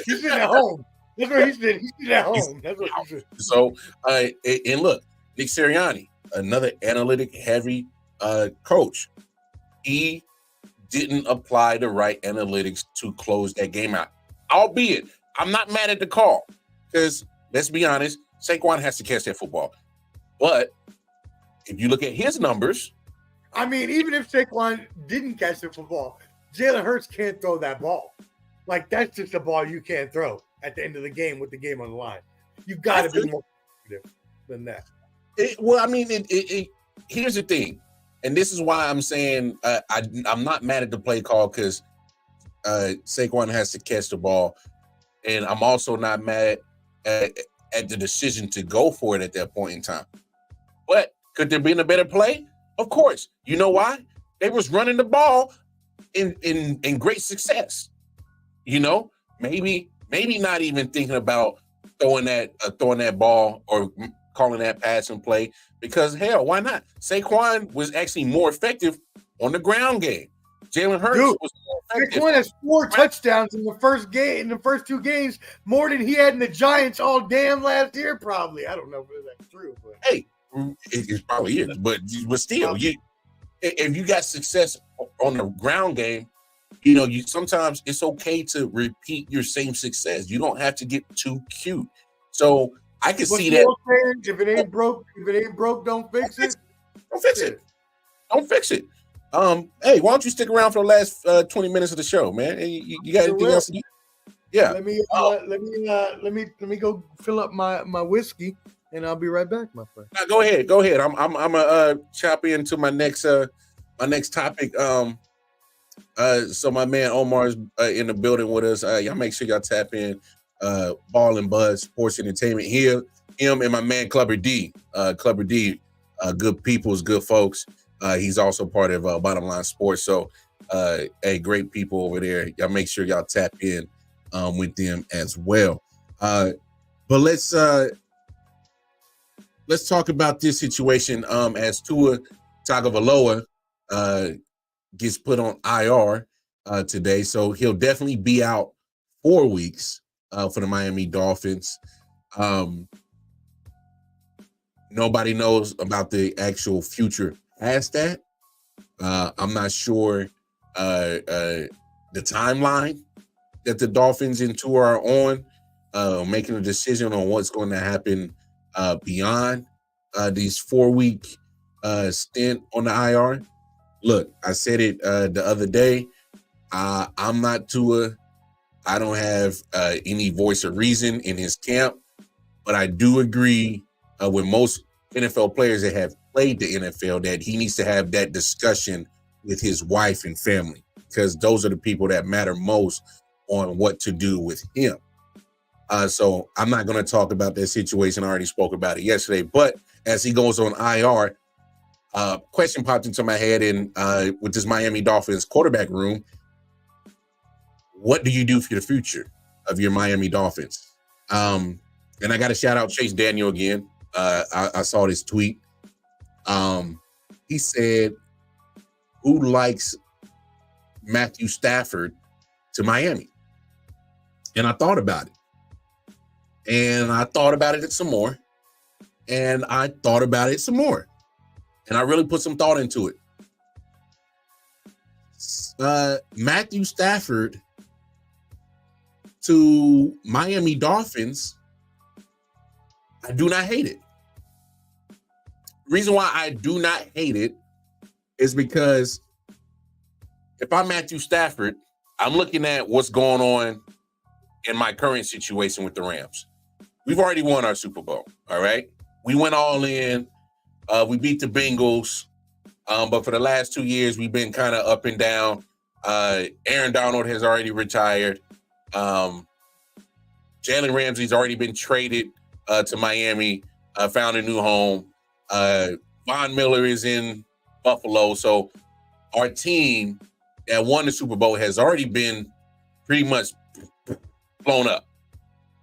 He's sitting at home. That's what he said. He's sitting at home. That's what he said. So, and look, Nick Sirianni, another analytic heavy coach, he didn't apply the right analytics to close that game out. Albeit, I'm not mad at the call, because let's be honest, Saquon has to catch that football. But if you look at his numbers, I mean, even if Saquon didn't catch the football, Jalen Hurts can't throw that ball. Like, that's just a ball you can't throw at the end of the game with the game on the line. You've got to be more confident than that. Here's the thing, and this is why I'm saying I'm not mad at the play call, because Saquon has to catch the ball, and I'm also not mad at the decision to go for it at that point in time. But could there been a better play? Of course. You know why? They was running the ball in great success. You know, maybe not even thinking about throwing that ball or calling that passing play, because hell, why not? Saquon was actually more effective on the ground game. Jalen Hurts was more effective. Saquon has 4 touchdowns in the first 2 games, more than he had in the Giants all damn last year, probably. I don't know if that's true, but hey, it probably is, but still, if you got success on the ground game, you know, sometimes it's okay to repeat your same success. You don't have to get too cute. So I can see that. If it ain't broke, don't fix it. Don't fix it. Don't fix it. Hey, why don't you stick around for the last 20 minutes of the show, man? You got anything else? Yeah. Let me go fill up my whiskey, and I'll be right back, my friend. Go ahead. I'm gonna chop into my next topic. So my man Omar is in the building with us. Y'all make sure y'all tap in. Ball and Buzz Sports Entertainment here. Him and my man Clubber D. Good peoples, good folks. He's also part of Bottom Line Sports. So, great people over there. Y'all make sure y'all tap in with them as well. But let's talk about this situation as Tua Tagovailoa gets put on IR today. So he'll definitely be out 4 weeks for the Miami Dolphins. Nobody knows about the actual future past that. I'm not sure the timeline that the Dolphins and Tua are on, making a decision on what's going to happen beyond these 4 week stint on the IR. Look, I said it the other day. I'm not Tua. I don't have any voice of reason in his camp, but I do agree with most NFL players that have played the NFL that he needs to have that discussion with his wife and family, because those are the people that matter most on what to do with him. So I'm not going to talk about that situation. I already spoke about it yesterday. But as he goes on IR, question popped into my head with this Miami Dolphins quarterback room. What do you do for the future of your Miami Dolphins? And I got to shout out Chase Daniel again. I saw this tweet. He said, who likes Matthew Stafford to Miami? And I thought about it. And I thought about it some more. And I thought about it some more. And I really put some thought into it. Matthew Stafford to Miami Dolphins, I do not hate it. The reason why I do not hate it is because if I'm Matthew Stafford, I'm looking at what's going on in my current situation with the Rams. We've already won our Super Bowl, all right? We went all in. We beat the Bengals. But for the last 2 years, we've been kind of up and down. Aaron Donald has already retired. Jalen Ramsey's already been traded to Miami, found a new home. Von Miller is in Buffalo. So our team that won the Super Bowl has already been pretty much blown up.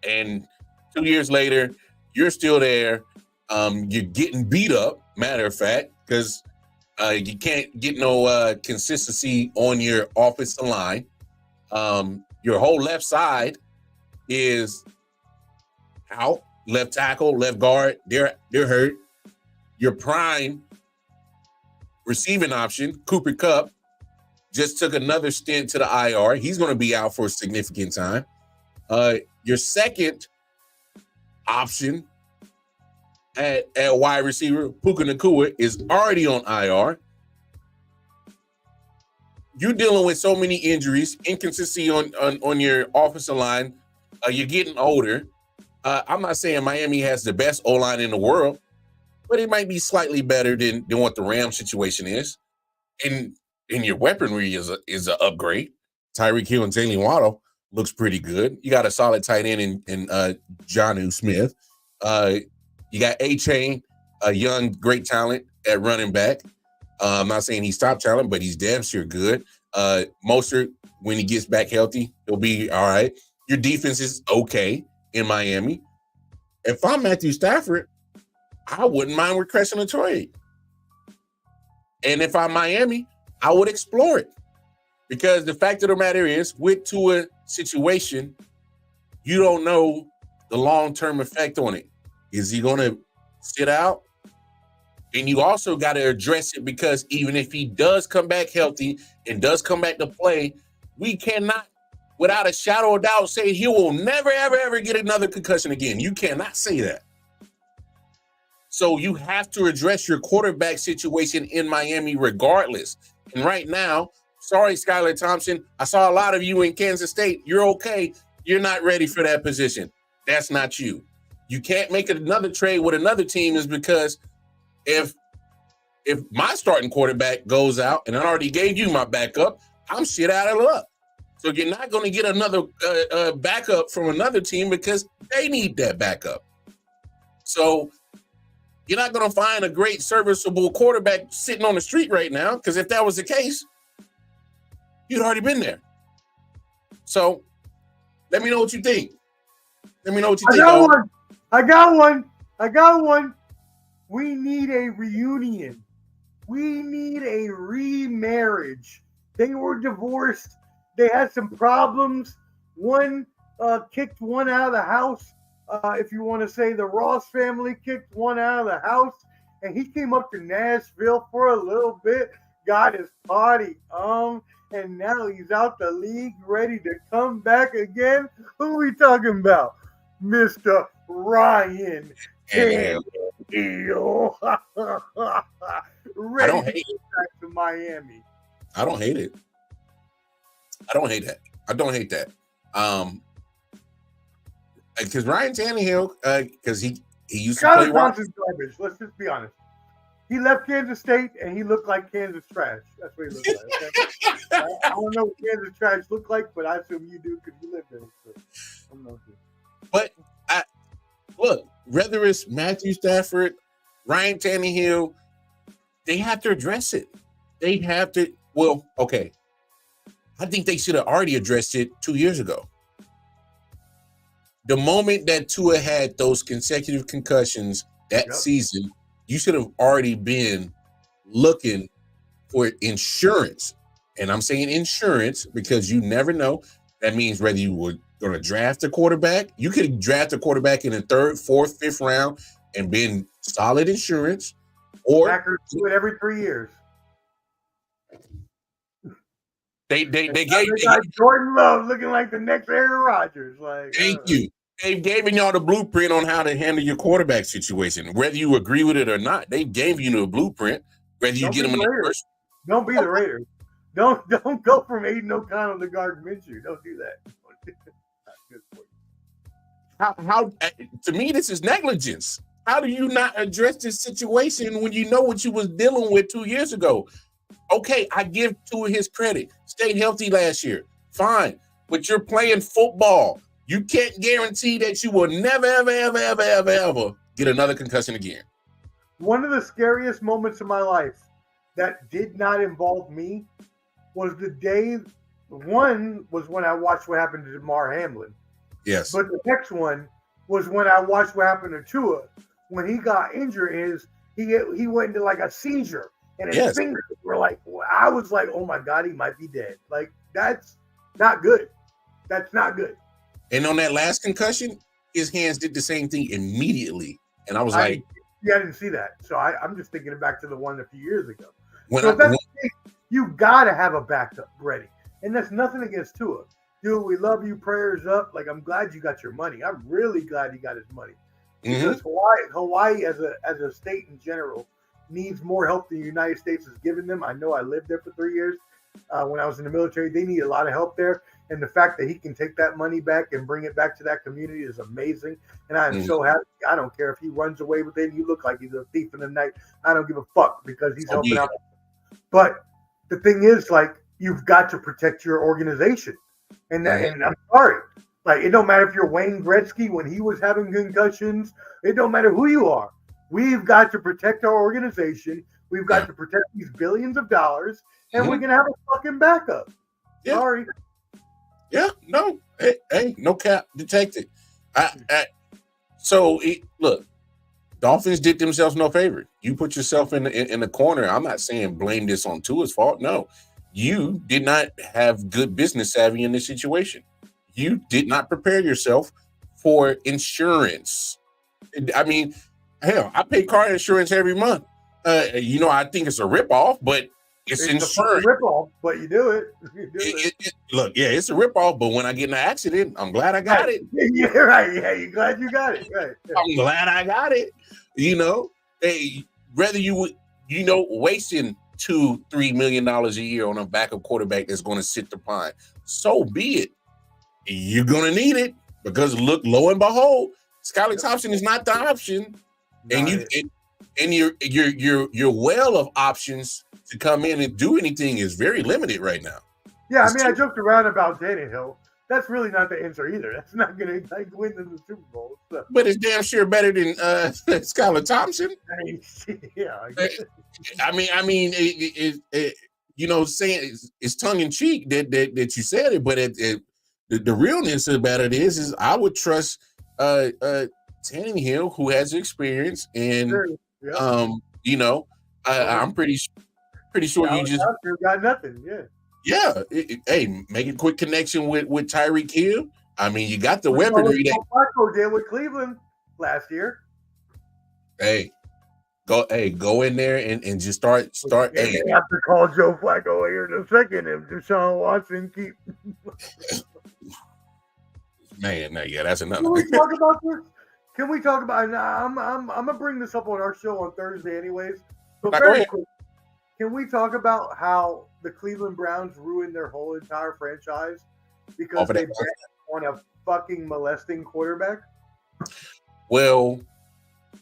And 2 years later, you're still there. You're getting beat up, matter of fact, because you can't get no consistency on your offensive line. Your whole left side is out. Left tackle, left guard, they're hurt. Your prime receiving option, Cooper Kupp, just took another stint to the IR. He's going to be out for a significant time. Your second option at wide receiver, Puka Nacua, is already on IR. You're dealing with so many injuries, inconsistency on your offensive line. You're getting older. I'm not saying Miami has the best O-line in the world, but it might be slightly better than what the Rams situation is. And your weaponry is an upgrade. Tyreek Hill and Jalen Waddle looks pretty good. You got a solid tight end in Jonnu Smith. You got A-Chain, a young, great talent at running back. I'm not saying he's top talent, but he's damn sure good. Mostert, when he gets back healthy, he'll be all right. Your defense is okay in Miami. If I'm Matthew Stafford, I wouldn't mind requesting a trade. And if I'm Miami, I would explore it. Because the fact of the matter is, with Tua situation, you don't know the long-term effect on it. Is he going to sit out? And you also got to address it, because even if he does come back healthy and does come back to play, we cannot, without a shadow of doubt, say he will never, ever, ever get another concussion again. You cannot say that. So you have to address your quarterback situation in Miami regardless. And right now, sorry, Skylar Thompson, I saw a lot of you in Kansas State. You're okay. You're not ready for that position. That's not you. You can't make another trade with another team, is because if my starting quarterback goes out and I already gave you my backup, I'm shit out of luck. So you're not going to get another backup from another team because they need that backup. So you're not going to find a great serviceable quarterback sitting on the street right now, because if that was the case, you'd already been there. So let me know what you think. Let me know what you think. I got one. We need a reunion. We need a remarriage. They were divorced. They had some problems. One kicked one out of the house. If you want to say the Ross family kicked one out of the house. And he came up to Nashville for a little bit, got his party on, and now he's out the league, ready to come back again. Who are we talking about? Mr. Ryan Tannehill. Ready to get back to Miami. I don't hate it. I don't hate that. Because Ryan Tannehill, because he used to play. Garbage. Let's just be honest. He left Kansas State and he looked like Kansas trash. That's what he looked like. Okay? I don't know what Kansas trash looked like, but I assume you do because you lived there. So I'm not sure. But look, whether it's Matthew Stafford, Ryan Tannehill, they have to address it. They have to. Well, okay. I think they should have already addressed it 2 years ago. The moment that Tua had those consecutive concussions that season, you should have already been looking for insurance. And I'm saying insurance because you never know. That means whether you were going to draft a quarterback, you could draft a quarterback in the 3rd, 4th, 5th round and been solid insurance. Or Packers do it every 3 years. They gave Jordan Love looking like the next Aaron Rodgers. Like, thank you. They've given y'all the blueprint on how to handle your quarterback situation, whether you agree with it or not. They gave you the blueprint. Whether you get them in the first. Don't be the Raiders. Don't go from Aiden O'Connell to Gardner Minshew. Don't do that. How to me this is negligence. How do you not address this situation when you know what you was dealing with 2 years ago? Okay, I give Tua his credit. Stayed healthy last year. Fine. But you're playing football. You can't guarantee that you will never, ever get another concussion again. One of the scariest moments of my life that did not involve me was the day. One was when I watched what happened to Damar Hamlin. Yes. But the next one was when I watched what happened to Tua. When he got injured, he went into like a seizure. And his fingers were like, I was like, oh my God, he might be dead. Like, that's not good. That's not good. And on that last concussion, his hands did the same thing immediately. And I was like, I didn't see that. So I'm just thinking back to the one a few years ago. So that's the thing, you got to have a backup ready. And that's nothing against Tua. Dude, we love you. Prayers up. Like, I'm glad you got your money. I'm really glad he got his money. Because Hawaii as a state in general needs more help than the United States has given them. I know I lived there for 3 years when I was in the military. They need a lot of help there. And the fact that he can take that money back and bring it back to that community is amazing. And I'm so happy. I don't care if he runs away with it. You look like he's a thief in the night. I don't give a fuck because he's helping out. But the thing is, like, you've got to protect your organization. And I'm sorry. Like, it don't matter if you're Wayne Gretzky when he was having concussions. It don't matter who you are. We've got to protect our organization. We've got to protect these billions of dollars, and we're gonna have a fucking backup. Yeah. Sorry. Yeah, no, hey, no cap detected. Look, Dolphins did themselves no favor. You put yourself in the corner. I'm not saying blame this on Tua's fault. No, you did not have good business savvy in this situation. You did not prepare yourself for insurance. I mean, hell, I pay car insurance every month. I think it's a ripoff, but it's insurance. A ripoff, but you do it. Look, yeah, it's a ripoff, but when I get in an accident, I'm glad I got it. Yeah, right. Yeah, you're glad you got it. Right. I'm glad I got it. Whether wasting $2-3 million a year on a backup quarterback that's going to sit the pine, so be it. You're going to need it because look, lo and behold, Skylar Thompson is not the option, and your well of options to come in and do anything is very limited right now. Yeah, I mean, I joked around about Tannehill. That's really not the answer either. That's not going to win in the Super Bowl. So. But it's damn sure better than Skylar Thompson. Saying it's tongue in cheek that you said it, but the realness about it is I would trust Tannehill, who has experience, and I'm pretty sure you just got nothing. Yeah. Yeah, make a quick connection with Tyreek Hill. I mean, you got the weaponry that Flacco did with Cleveland last year. Go in there and just start. Hey, have to call Joe Flacco here in a second if Deshaun Watson keep. Man, that's another. Can we talk about this? Can we talk about? I'm gonna bring this up on our show on Thursday, anyways. But very quick, can we talk about how the Cleveland Browns ruined their whole entire franchise because they bet on a fucking molesting quarterback? Well,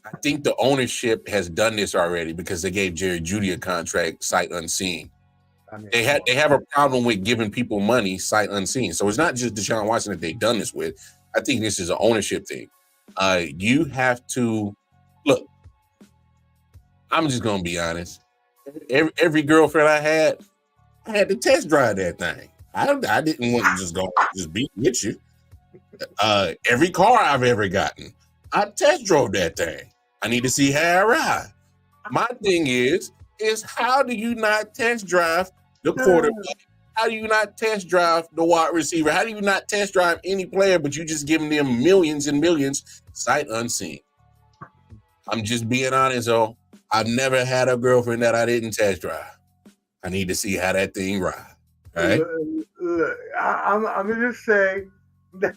I think the ownership has done this already because they gave Jerry Jeudy a contract sight unseen. I mean, they have a problem with giving people money sight unseen. So it's not just Deshaun Watson that they've done this with. I think this is an ownership thing. You have to look. I'm just gonna be honest. Every girlfriend I had to test drive that thing. I didn't want to just be with you. Every car I've ever gotten, I test drove that thing. I need to see how I ride. My thing is how do you not test drive the quarterback? How do you not test drive the wide receiver? How do you not test drive any player, but you just giving them millions and millions sight unseen? I'm just being honest, though. I've never had a girlfriend that I didn't test drive. I need to see how that thing ride. All right? Look, I'm gonna just say that.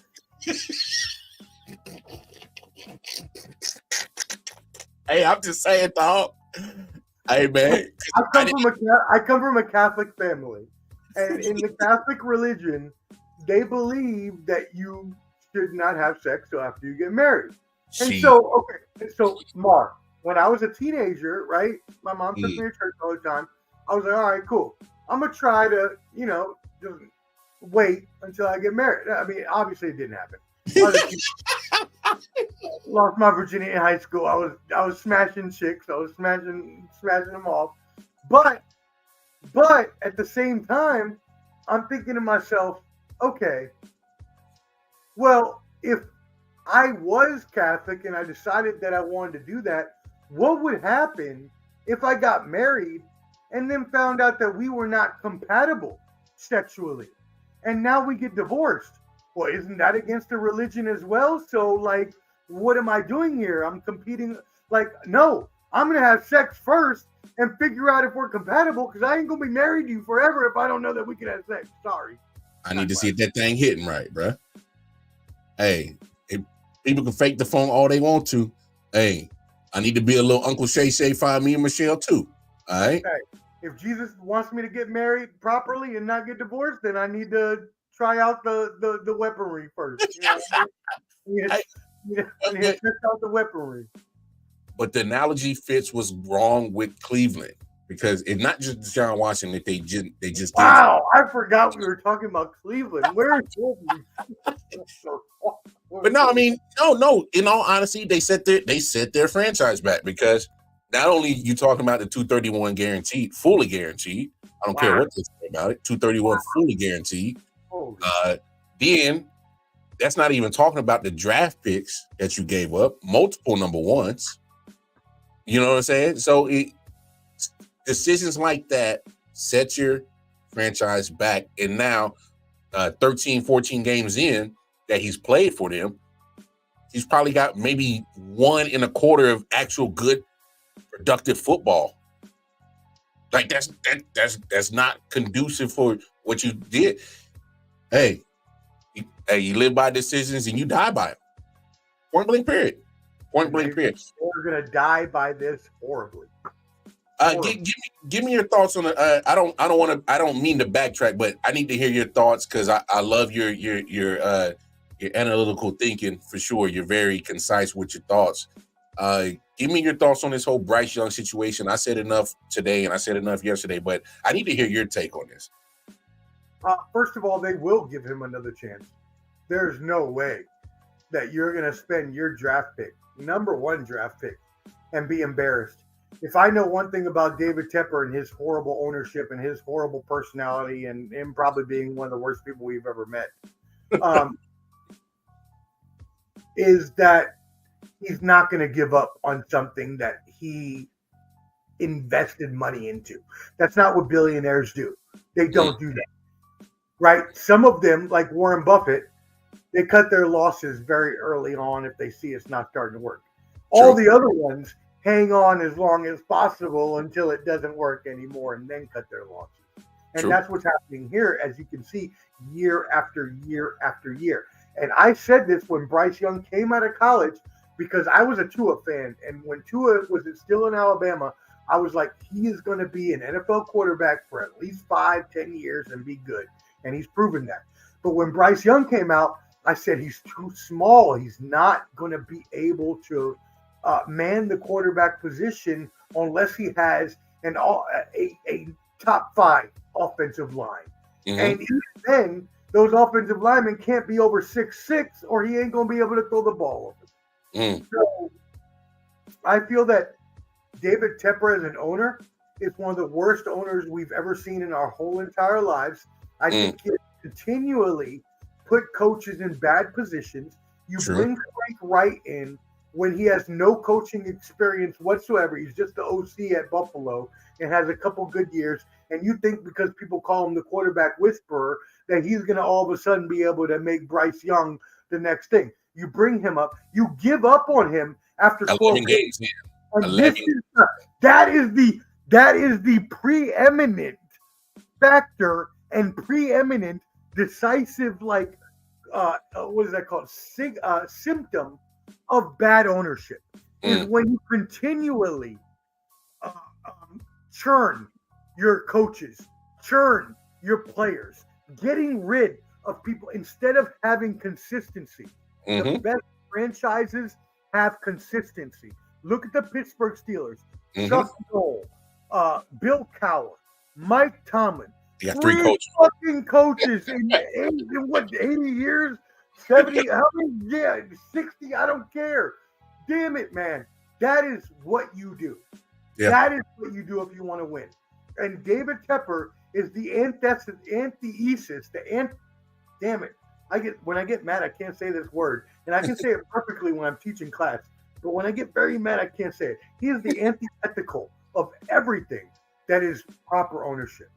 Hey, I'm just saying, dog. Hey, man. I come from a Catholic family, and in the Catholic religion, they believe that you should not have sex till after you get married. And so, Mark, when I was a teenager, right, my mom took me to church all the time. I was like, all right, cool. I'm gonna try to, just wait until I get married. I mean, obviously, it didn't happen. Lost my virginity in high school. I was smashing chicks. I was smashing them off. But at the same time, I'm thinking to myself, okay, well, if I was Catholic and I decided that I wanted to do that, what would happen if I got married and then found out that we were not compatible sexually, and now we get divorced? Well, isn't that against the religion as well? So, like, what am I doing here? I'm competing. Like, no, I'm going to have sex first and figure out if we're compatible, because I ain't going to be married to you forever if I don't know that we can have sex. Sorry. I need to see if that thing hitting right, bro. Hey, people can fake the phone all they want to. Hey, I need to be a little Uncle Shay find me and Michelle too. All right? Okay. If Jesus wants me to get married properly and not get divorced, then I need to try out the weaponry first. I need to test out the weaponry. But the analogy fits was wrong with Cleveland, because it's not just Deshaun Watson that they just wow, I forgot we were talking about Cleveland. Where is Cleveland? But no, I mean, no. In all honesty, they set their franchise back, because not only you talking about the 231 guaranteed, fully guaranteed. I don't care what they say about it. 231 fully guaranteed. Then that's not even talking about the draft picks that you gave up, multiple number ones. You know what I'm saying? So decisions like that set your franchise back. And now 13, 14 games in that he's played for them, he's probably got maybe 1.25 of actual good, productive football. Like that's not conducive for what you did. Hey, you live by decisions and you die by them. Point blank period. Point blank period. We're gonna die by this horribly. Give me your thoughts on the. I don't mean to backtrack, but I need to hear your thoughts, because I love your analytical thinking for sure. You're very concise with your thoughts. Give me your thoughts on this whole Bryce Young situation. I said enough today and I said enough yesterday, but I need to hear your take on this. First of all, they will give him another chance. There's no way that you're going to spend your draft pick, number one draft pick, and be embarrassed. If I know one thing about David Tepper and his horrible ownership and his horrible personality and him probably being one of the worst people we've ever met, is that he's not going to give up on something that he invested money into. That's not what billionaires do. They don't do that, right? Some of them, like Warren Buffett, they cut their losses very early on if they see it's not starting to work. All the other ones hang on as long as possible until it doesn't work anymore and then cut their losses. And that's what's happening here, as you can see, year after year after year. And I said this when Bryce Young came out of college, because I was a Tua fan. And when Tua was still in Alabama, I was like, he is going to be an NFL quarterback for at least 5-10 years and be good. And he's proven that. But when Bryce Young came out, I said he's too small. He's not going to be able to man the quarterback position unless he has a top 5 offensive line. Mm-hmm. And even then, those offensive linemen can't be over 6'6", or he ain't going to be able to throw the ball over. So I feel that David Tepper as an owner is one of the worst owners we've ever seen in our whole entire lives. I think he continually put coaches in bad positions. You bring Frank Wright in when he has no coaching experience whatsoever. He's just the OC at Buffalo and has a couple good years. And you think because people call him the quarterback whisperer that he's going to all of a sudden be able to make Bryce Young the next thing. You bring him up. You give up on him after 12 games. That is the preeminent factor and preeminent decisive, like, what is that called? Symptom of bad ownership is when you continually churn your coaches, churn your players, getting rid of people instead of having consistency. The best franchises have consistency. Look at the Pittsburgh Steelers. Chuck Noll, Bill Cowher, Mike Tomlin. You got 3 coaches. Fucking coaches in 80 years? 70? How many? Yeah, 60? I don't care. Damn it, man. That is what you do. Yeah. That is what you do if you want to win. And David Tepper is the antithesis. Damn it. When I get mad, I can't say this word. And I can say it perfectly when I'm teaching class. But when I get very mad, I can't say it. He is the antithetical of everything that is proper ownership.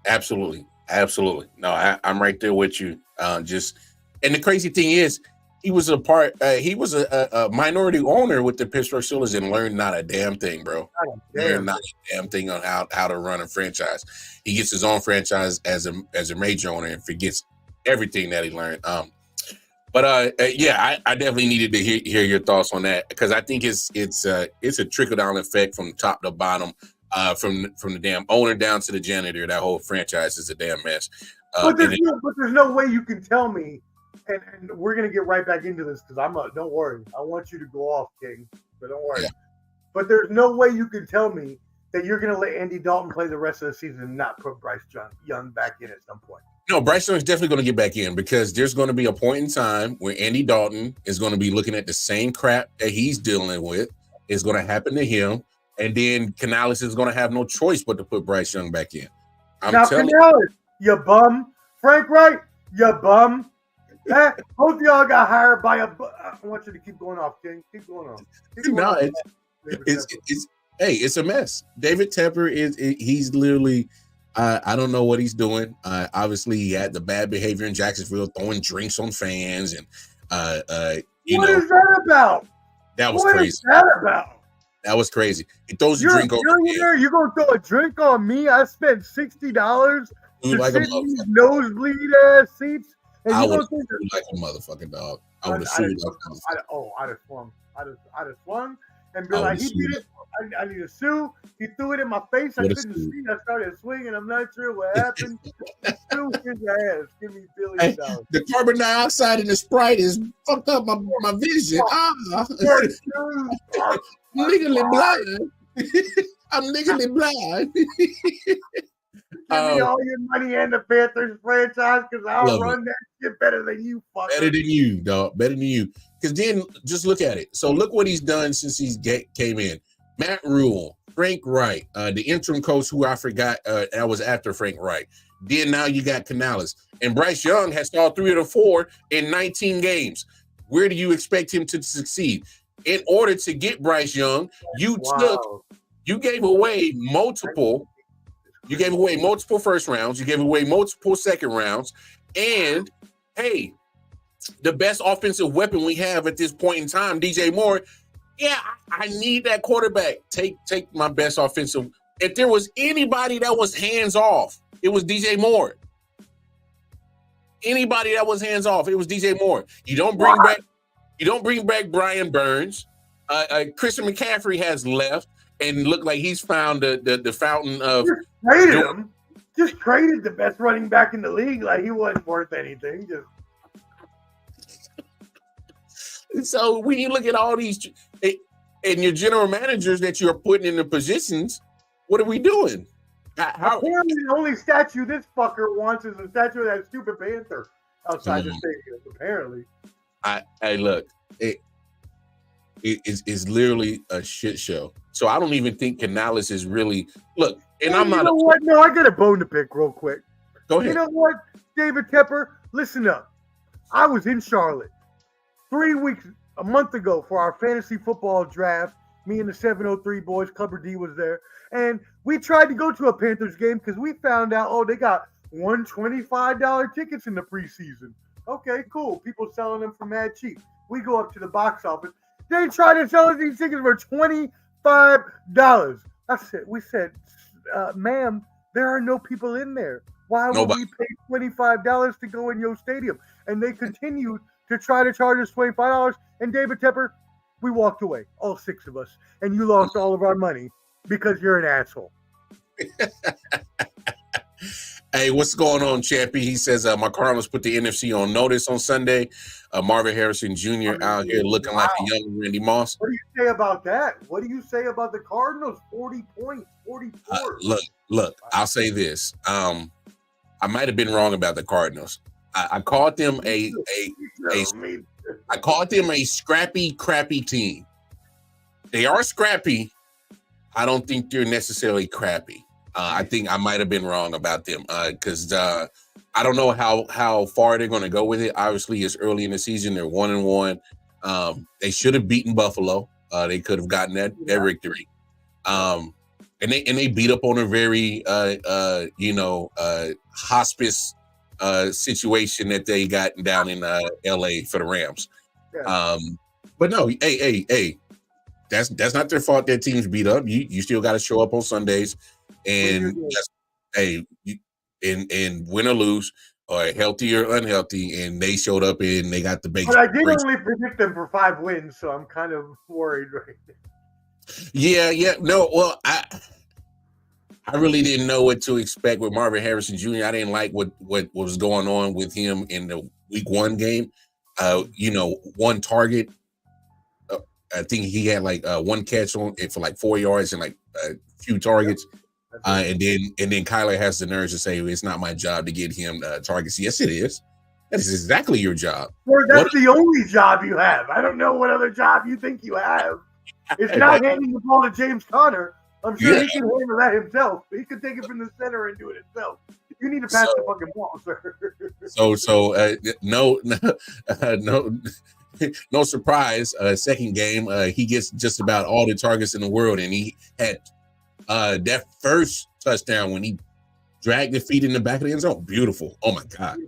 Absolutely. No, I'm right there with you. And the crazy thing is, he was a minority owner with the Pittsburgh Steelers and learned not a damn thing, bro. Learned not a damn thing on how to run a franchise. He gets his own franchise as a major owner and forgets everything that he learned. I definitely needed to hear your thoughts on that, because I think it's a trickle down effect from top to bottom, from the damn owner down to the janitor. That whole franchise is a damn mess. But there's no way you can tell me, and we're gonna get right back into this because don't worry, I want you to go off, King, but don't worry. Yeah. But there's no way you can tell me that you're gonna let Andy Dalton play the rest of the season and not put Bryce Young back in at some point. No, Bryce Young is definitely going to get back in, because there's going to be a point in time where Andy Dalton is going to be looking at the same crap that he's dealing with. It's going to happen to him, and then Canales is going to have no choice but to put Bryce Young back in. Canales, you bum. Frank Wright, you bum. Both of y'all got hired by I want you to keep going off, King. Keep going on. It's a mess. David Tepper he's literally. I don't know what he's doing. Obviously, he had the bad behavior in Jacksonville, throwing drinks on fans, and what is that about? That was crazy. What is that about? That was crazy. He throws a drink over me. You're gonna throw a drink on me? I spent $60 to like sit in these nosebleed ass seats, and I would like a motherfucking dog. I would have sued like a motherfucker. I'd have swung and be like, he did it. I need to sue. He threw it in my face. I couldn't see. I started swinging. I'm not sure what happened. Sue his ass. Give me $1 billion. The carbon dioxide in the Sprite is fucked up my vision. I'm legally blind. I'm legally blind. Give me all your money and the Panthers franchise, because I'll run that shit better than you, fucker. Better than you, dog. Better than you. Because then just look at it. So look what he's done since he came in. Matt Rule, Frank Wright, the interim coach who I forgot that was after Frank Wright. Then now you got Canales. And Bryce Young has started 3 of the 4 in 19 games. Where do you expect him to succeed? In order to get Bryce Young, you gave away multiple first rounds, you gave away multiple second rounds, and hey, the best offensive weapon we have at this point in time, DJ Moore. Yeah, I need that quarterback. Take my best offensive. If there was anybody that was hands off, it was DJ Moore. Anybody that was hands off, it was DJ Moore. You don't bring back Brian Burns. Christian McCaffrey has left and looked like he's found the fountain of. Just traded the best running back in the league. Like he wasn't worth anything. So when you look at all these and your general managers that you're putting in the positions, what are we doing? Apparently, the only statue this fucker wants is a statue of that stupid panther outside the stadium. Apparently, Hey, look, it's literally a shit show. So I don't even think Canales is really look. And I'm not. You know what? No, I got a bone to pick real quick. Go ahead. You know what, David Tepper? Listen up. I was in Charlotte 3 weeks, a month ago for our fantasy football draft. Me and the 703 boys, Clubber D was there. And we tried to go to a Panthers game because we found out, they got $125 tickets in the preseason. Okay, cool. People selling them for mad cheap. We go up to the box office. They try to sell us these tickets for $25. That's it. We said, ma'am, there are no people in there. Why would we pay $25 to go in your stadium? And they continued to try to charge us $25. And David Tepper, we walked away, all 6 of us. And you lost all of our money because you're an asshole. Hey, what's going on, Chappie? He says, my Cardinals put the NFC on notice on Sunday. Marvin Harrison Jr. out here looking like a young Randy Moss. What do you say about that? What do you say about the Cardinals? 40 points, 44. Look, I'll say this. I might have been wrong about the Cardinals. I called them I called them a scrappy, crappy team. They are scrappy. I don't think they're necessarily crappy. I think I might have been wrong about them because I don't know how far they're going to go with it. Obviously, it's early in the season. They're 1-1. They should have beaten Buffalo. They could have gotten that victory. And they beat up on a very hospice situation that they got down in LA for the Rams. Yeah. But no, hey, that's not their fault. Their team's beat up. You still got to show up on Sundays, and and win or lose, or healthy or unhealthy, and they showed up and they got the base. But I did only predict them for 5 wins, so I'm kind of worried right now. Yeah. No, well, I really didn't know what to expect with Marvin Harrison Jr. I didn't like what was going on with him in the week 1 game. 1 target. I think he had like 1 catch on it for like 4 yards and like a few targets. And then Kyler has the nerve to say, it's not my job to get him targets. Yes, it is. That is exactly your job. Well, that's the only job you have. I don't know what other job you think you have. It's not handing the ball to James Conner. I'm sure he can handle that himself. He could take it from the center and do it himself. You need to pass the fucking ball, sir. No surprise. Second game, he gets just about all the targets in the world, and he had that first touchdown when he dragged the feet in the back of the end zone. Beautiful. Oh my God.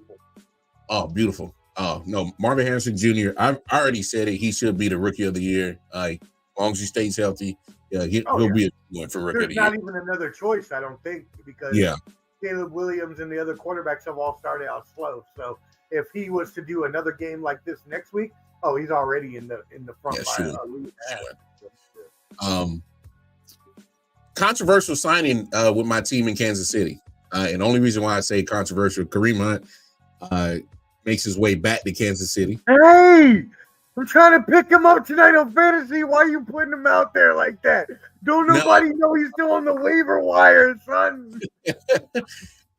Oh, beautiful. Oh no, Marvin Harrison Jr. I already said it. He should be the Rookie of the Year. As long as he stays healthy, he'll be a one for Rookie of the Year. There's not even another choice, I don't think, because Caleb Williams and the other quarterbacks have all started out slow. So if he was to do another game like this next week, he's already in the front line. Controversial signing with my team in Kansas City. And the only reason why I say controversial, Kareem Hunt makes his way back to Kansas City. Hey, I'm trying to pick him up tonight on fantasy. Why are you putting him out there like that? Don't nobody know he's still on the waiver wire, son.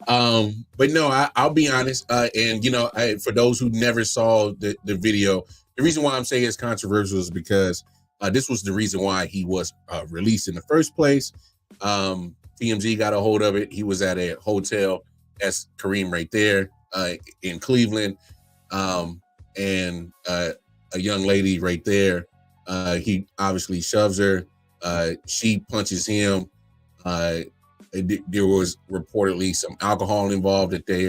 But no, I'll be honest. And for those who never saw the video, the reason why I'm saying it's controversial is because this was the reason why he was released in the first place. TMZ got a hold of it. He was at a hotel. That's Kareem right there in Cleveland. And a young lady right there. He obviously shoves her. She punches him. There was reportedly some alcohol involved that they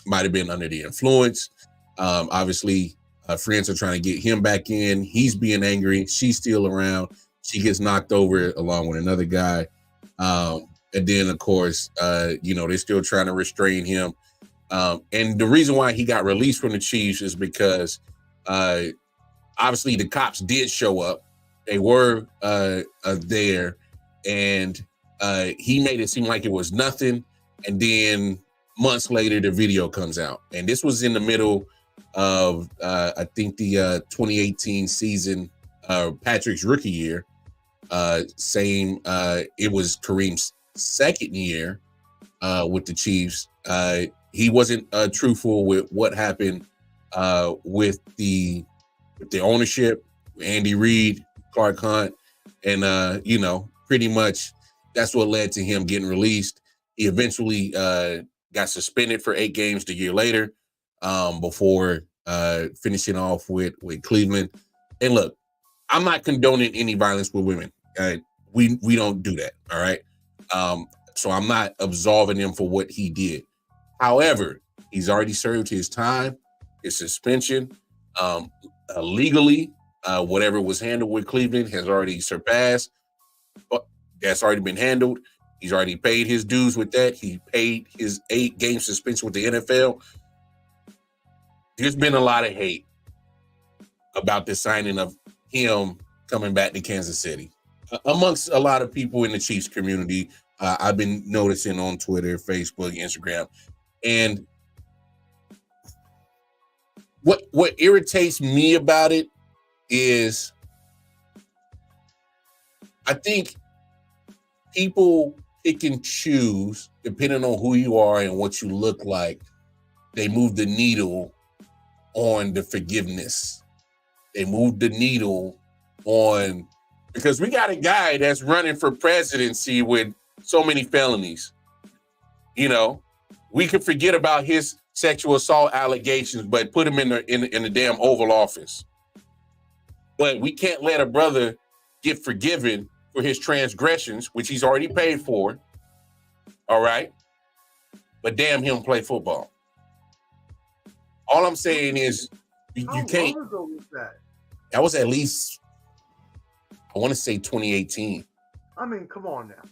might have been under the influence. Obviously, friends are trying to get him back in. He's being angry. She's still around. She gets knocked over along with another guy. And then, of course, they're still trying to restrain him. And the reason why he got released from the Chiefs is because obviously the cops did show up. They were there, and he made it seem like it was nothing. And then months later, the video comes out. And this was in the middle of, I think, the 2018 season, Patrick's rookie year. It was Kareem's second year with the Chiefs, he wasn't truthful with what happened with the ownership, Andy Reid, Clark Hunt, and pretty much that's what led to him getting released. He eventually got suspended for 8 games the year later before finishing off with Cleveland. And look, I'm not condoning any violence with women. We don't do that, all right? So I'm not absolving him for what he did. However, he's already served his time, his suspension. Legally, whatever was handled with Cleveland has already surpassed. But that's already been handled. He's already paid his dues with that. He paid his 8-game suspension with the NFL. There's been a lot of hate about the signing of him coming back to Kansas City amongst a lot of people in the Chiefs community. I've been noticing on Twitter, Facebook, Instagram, and what irritates me about it is I think people pick and choose depending on who you are and what you look like. They move the needle on the forgiveness. They move the needle on, because we got a guy that's running for presidency with so many felonies. We could forget about his sexual assault allegations, but put him in the damn Oval Office. But we can't let a brother get forgiven for his transgressions, which he's already paid for. All right. But damn him play football. All I'm saying is you can't. How long ago was that? That was at least, I want to say 2018. I mean, come on now.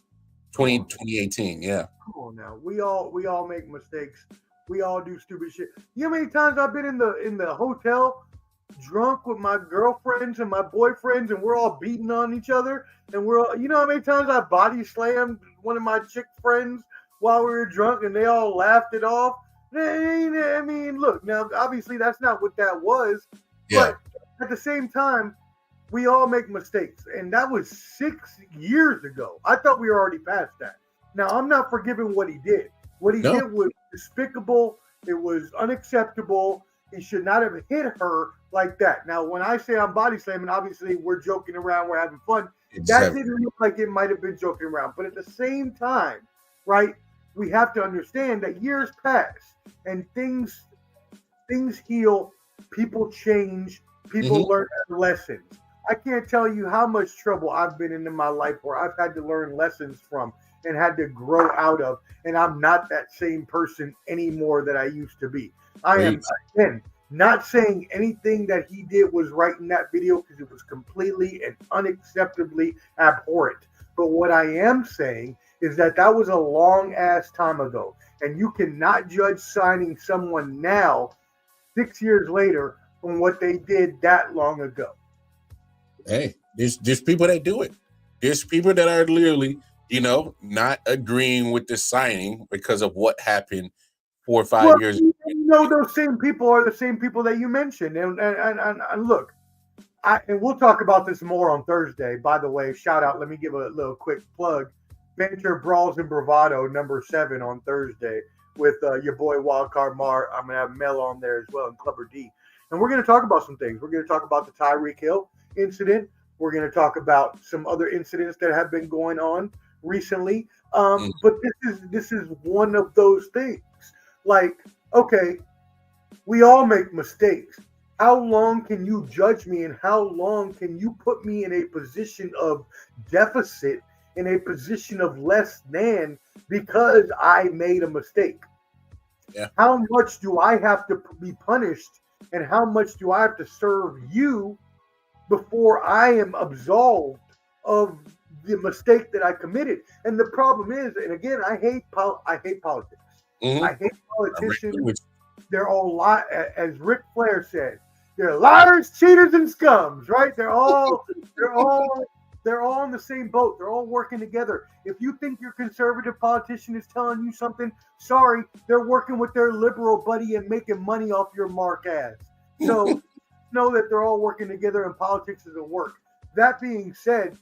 2018, yeah. Come on now. We all make mistakes. We all do stupid shit. You know how many times I've been in the hotel drunk with my girlfriends and my boyfriends, and we're all beating on each other, and we're all, you know how many times I body slammed one of my chick friends while we were drunk and they all laughed it off? I mean, look, now obviously that's not what that was. Yeah. But at the same time, we all make mistakes, and that was 6 years ago. I thought we were already past that. Now, I'm not forgiving what he did. What he did was despicable. It was unacceptable. He should not have hit her like that. Now, when I say I'm body slamming, obviously we're joking around, we're having fun. That didn't look like it might have been joking around. But at the same time, right, we have to understand that years pass and things heal, people change, people learn their lessons. I can't tell you how much trouble I've been in my life where I've had to learn lessons from and had to grow out of, and I'm not that same person anymore that I used to be. I am, again, not saying anything that he did was right in that video because it was completely and unacceptably abhorrent. But what I am saying is that was a long-ass time ago, and you cannot judge signing someone now, 6 years later, on what they did that long ago. Hey, there's people that do it. There's people that are literally, not agreeing with the signing because of what happened 4 or 5 years ago. Those same people are the same people that you mentioned. And look, and we'll talk about this more on Thursday. By the way, shout out, let me give a little quick plug. Venture Brawls and Bravado number 7 on Thursday with your boy Wildcard Mar. I'm going to have Mel on there as well, and Clubber D. And we're going to talk about some things. We're going to talk about the Tyreek Hill incident. We're going to talk about some other incidents that have been going on recently. But this is one of those things. Like, okay, we all make mistakes. How long can you judge me, and how long can you put me in a position of deficit, in a position of less than, because I made a mistake? Yeah. How much do I have to be punished, and how much do I have to serve you before I am absolved of the mistake that I committed? And the problem is, and again, I hate politics. I hate politicians. They're all as Ric Flair said, they're liars, cheaters, and scums, right? They're all in the same boat. They're all working together. If you think your conservative politician is telling you something, sorry, they're working with their liberal buddy and making money off your mark ass. So know that they're all working together, and politics is a work. That being said,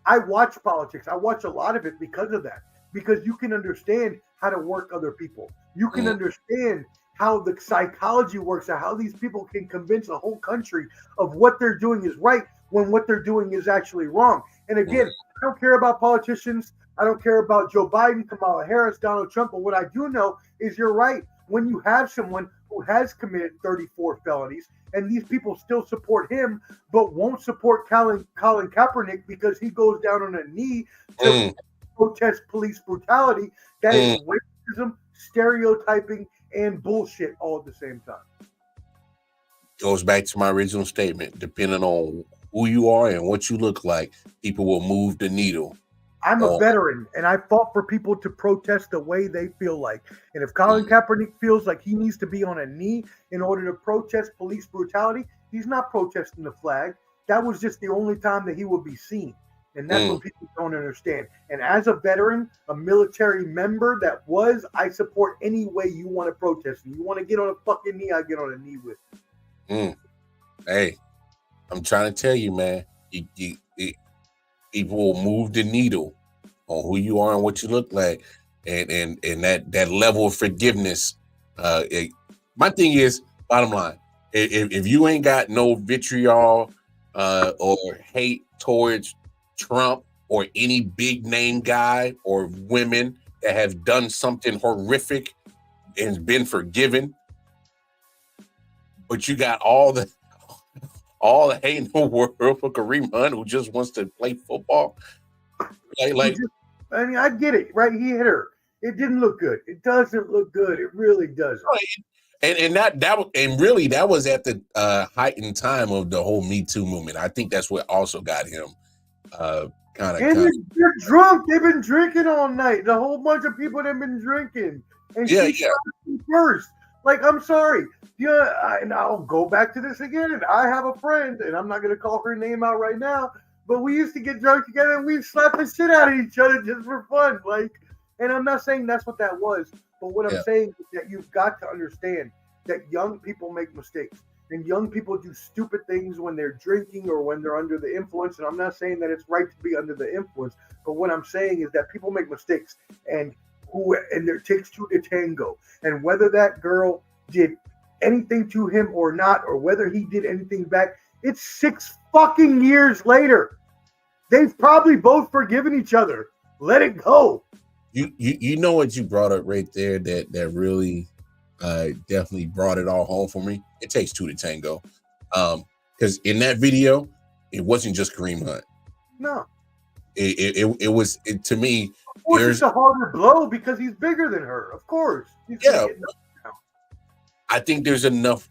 I watch politics. I watch a lot of it because of that. Because you can understand how to work other people. You can understand how the psychology works and how these people can convince a whole country of what they're doing is right when what they're doing is actually wrong. And again, I don't care about politicians. I don't care about Joe Biden, Kamala Harris, Donald Trump. But what I do know is you're right. When you have someone who has committed 34 felonies and these people still support him, but won't support Colin Kaepernick because he goes down on a knee to protest police brutality, that is racism, stereotyping, and bullshit all at the same time. Goes back to my original statement. Depending on who you are and what you look like, people will move the needle. I'm a veteran, and I fought for people to protest the way they feel like. And if Colin Kaepernick feels like he needs to be on a knee in order to protest police brutality, he's not protesting the flag. That was just the only time that he would be seen. And that's what people don't understand. And as a veteran, a military member I support any way you want to protest. If you want to get on a fucking knee, I get on a knee with you. Hey, I'm trying to tell you, man, people will move the needle on who you are and what you look like. And that level of forgiveness. My thing is, bottom line, if you ain't got no vitriol or hate towards Trump or any big name guy or women that have done something horrific and been forgiven, but you got all the hate in the world for Kareem Hunt, who just wants to play football. I mean, I get it, right? He hit her. It didn't look good. It doesn't look good. It really doesn't. And that was at the heightened time of the whole Me Too movement. I think that's what also got him they're drunk. They've been drinking all night. The whole bunch of people that have been drinking. And she first. Like, I'm sorry. And I'll go back to this again. And I have a friend, and I'm not going to call her name out right now, but we used to get drunk together and we'd slap the shit out of each other just for fun. Like, and I'm not saying that's what that was, but what I'm saying is that you've got to understand that young people make mistakes. And young people do stupid things when they're drinking or when they're under the influence. And I'm not saying that it's right to be under the influence, but what I'm saying is that people make mistakes, and there takes two to tango. And whether that girl did anything to him or not, or whether he did anything back, it's 6 fucking years later. They've probably both forgiven each other. Let it go. You know what you brought up right there that really definitely brought it all home for me. It takes two to tango. Because in that video, it wasn't just Kareem Hunt. No. It was to me. Of course, it's a harder blow because he's bigger than her. Of course. I think there's enough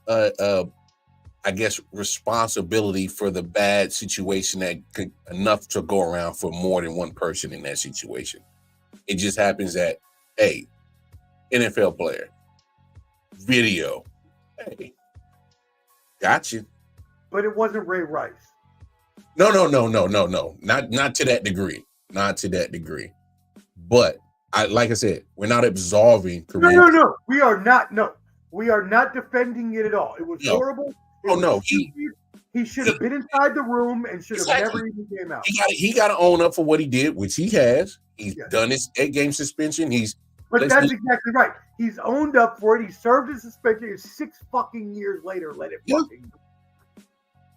I guess responsibility for the bad situation that could enough to go around for more than one person in that situation. It just happens that, hey, NFL player, video, hey, got you. But it wasn't Ray Rice. No. Not to that degree. Not to that degree. But like I said, we're not absolving Kareem. No. We are not. No, we are not defending it at all. It was horrible. He should have been inside the room and should have never even came out. He got to own up for what he did, which he has. He's done his 8-game suspension. But that's exactly right. He's owned up for it. He served his suspension. It's 6 fucking years later. Let it fucking go.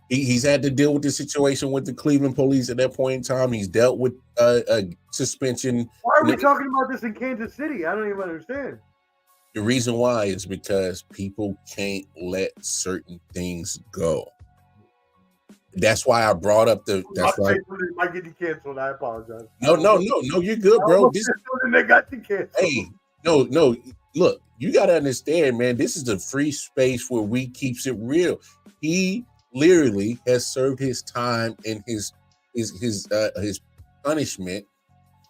He's had to deal with the situation with the Cleveland police at that point in time. He's dealt with a suspension. Why are we talking about this in Kansas City? I don't even understand. The reason why is because people can't let certain things go. That's why I brought up It might get you canceled. I apologize. No, you're good, bro. They got you canceled. Hey, no. Look, you got to understand, man. This is a free space where we keeps it real. He literally has served his time and his punishment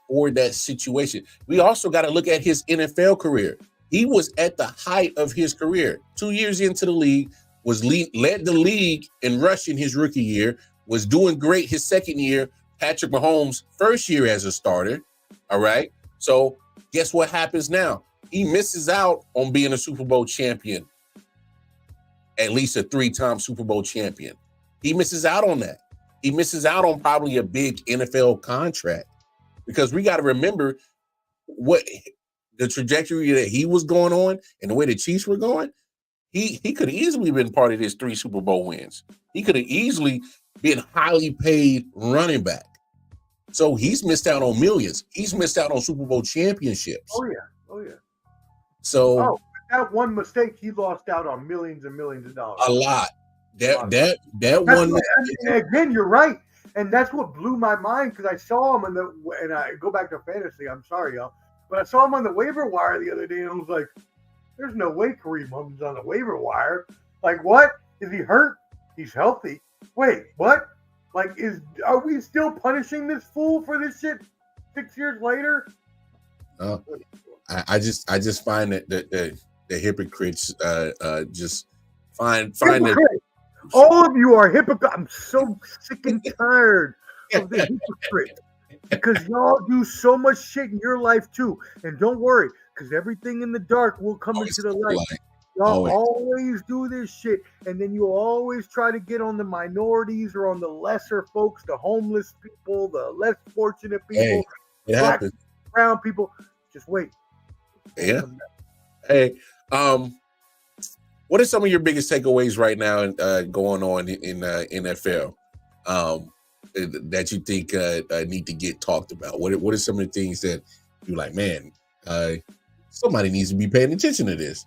for that situation. We also got to look at his NFL career. He was at the height of his career. 2 years into the league, led the league in rushing his rookie year, was doing great his second year. Patrick Mahomes' first year as a starter. All right. So guess what happens now? He misses out on being a Super Bowl champion. At least a 3-time Super Bowl champion. He misses out on that. he misses out on probably a big NFL contract, because we got to remember what the trajectory that he was going on and the way the Chiefs were going. He could have easily been part of his 3 Super Bowl wins. He could have easily been highly paid running back. So he's missed out on millions. He's missed out on Super Bowl championships. Oh yeah. So that one mistake, he lost out on millions and millions of dollars. a lot. That That's one. what, and again, you're right, and that's what blew my mind, because I saw him and I go back to fantasy. I'm sorry, y'all, but I saw him on the waiver wire the other day, and I was like, "There's no way Kareem Hunt's on the waiver wire. Like, what? Is he hurt? He's healthy. Wait, what? Like, are we still punishing this fool for this shit 6 years later?" I just find that the hypocrites just find that all of you are hypocrites. I'm so sick and tired of the hypocrites, because y'all do so much shit in your life too. And don't worry, because everything in the dark will come into the light. Y'all always do this shit, and then you always try to get on the minorities or on the lesser folks, the homeless people, the less fortunate people, Hey, it black, happens. brown people. Just wait. Yeah. Hey, what are some of your biggest takeaways right now going on in NFL that you think need to get talked about? What are some of the things that you're like, man, somebody needs to be paying attention to this?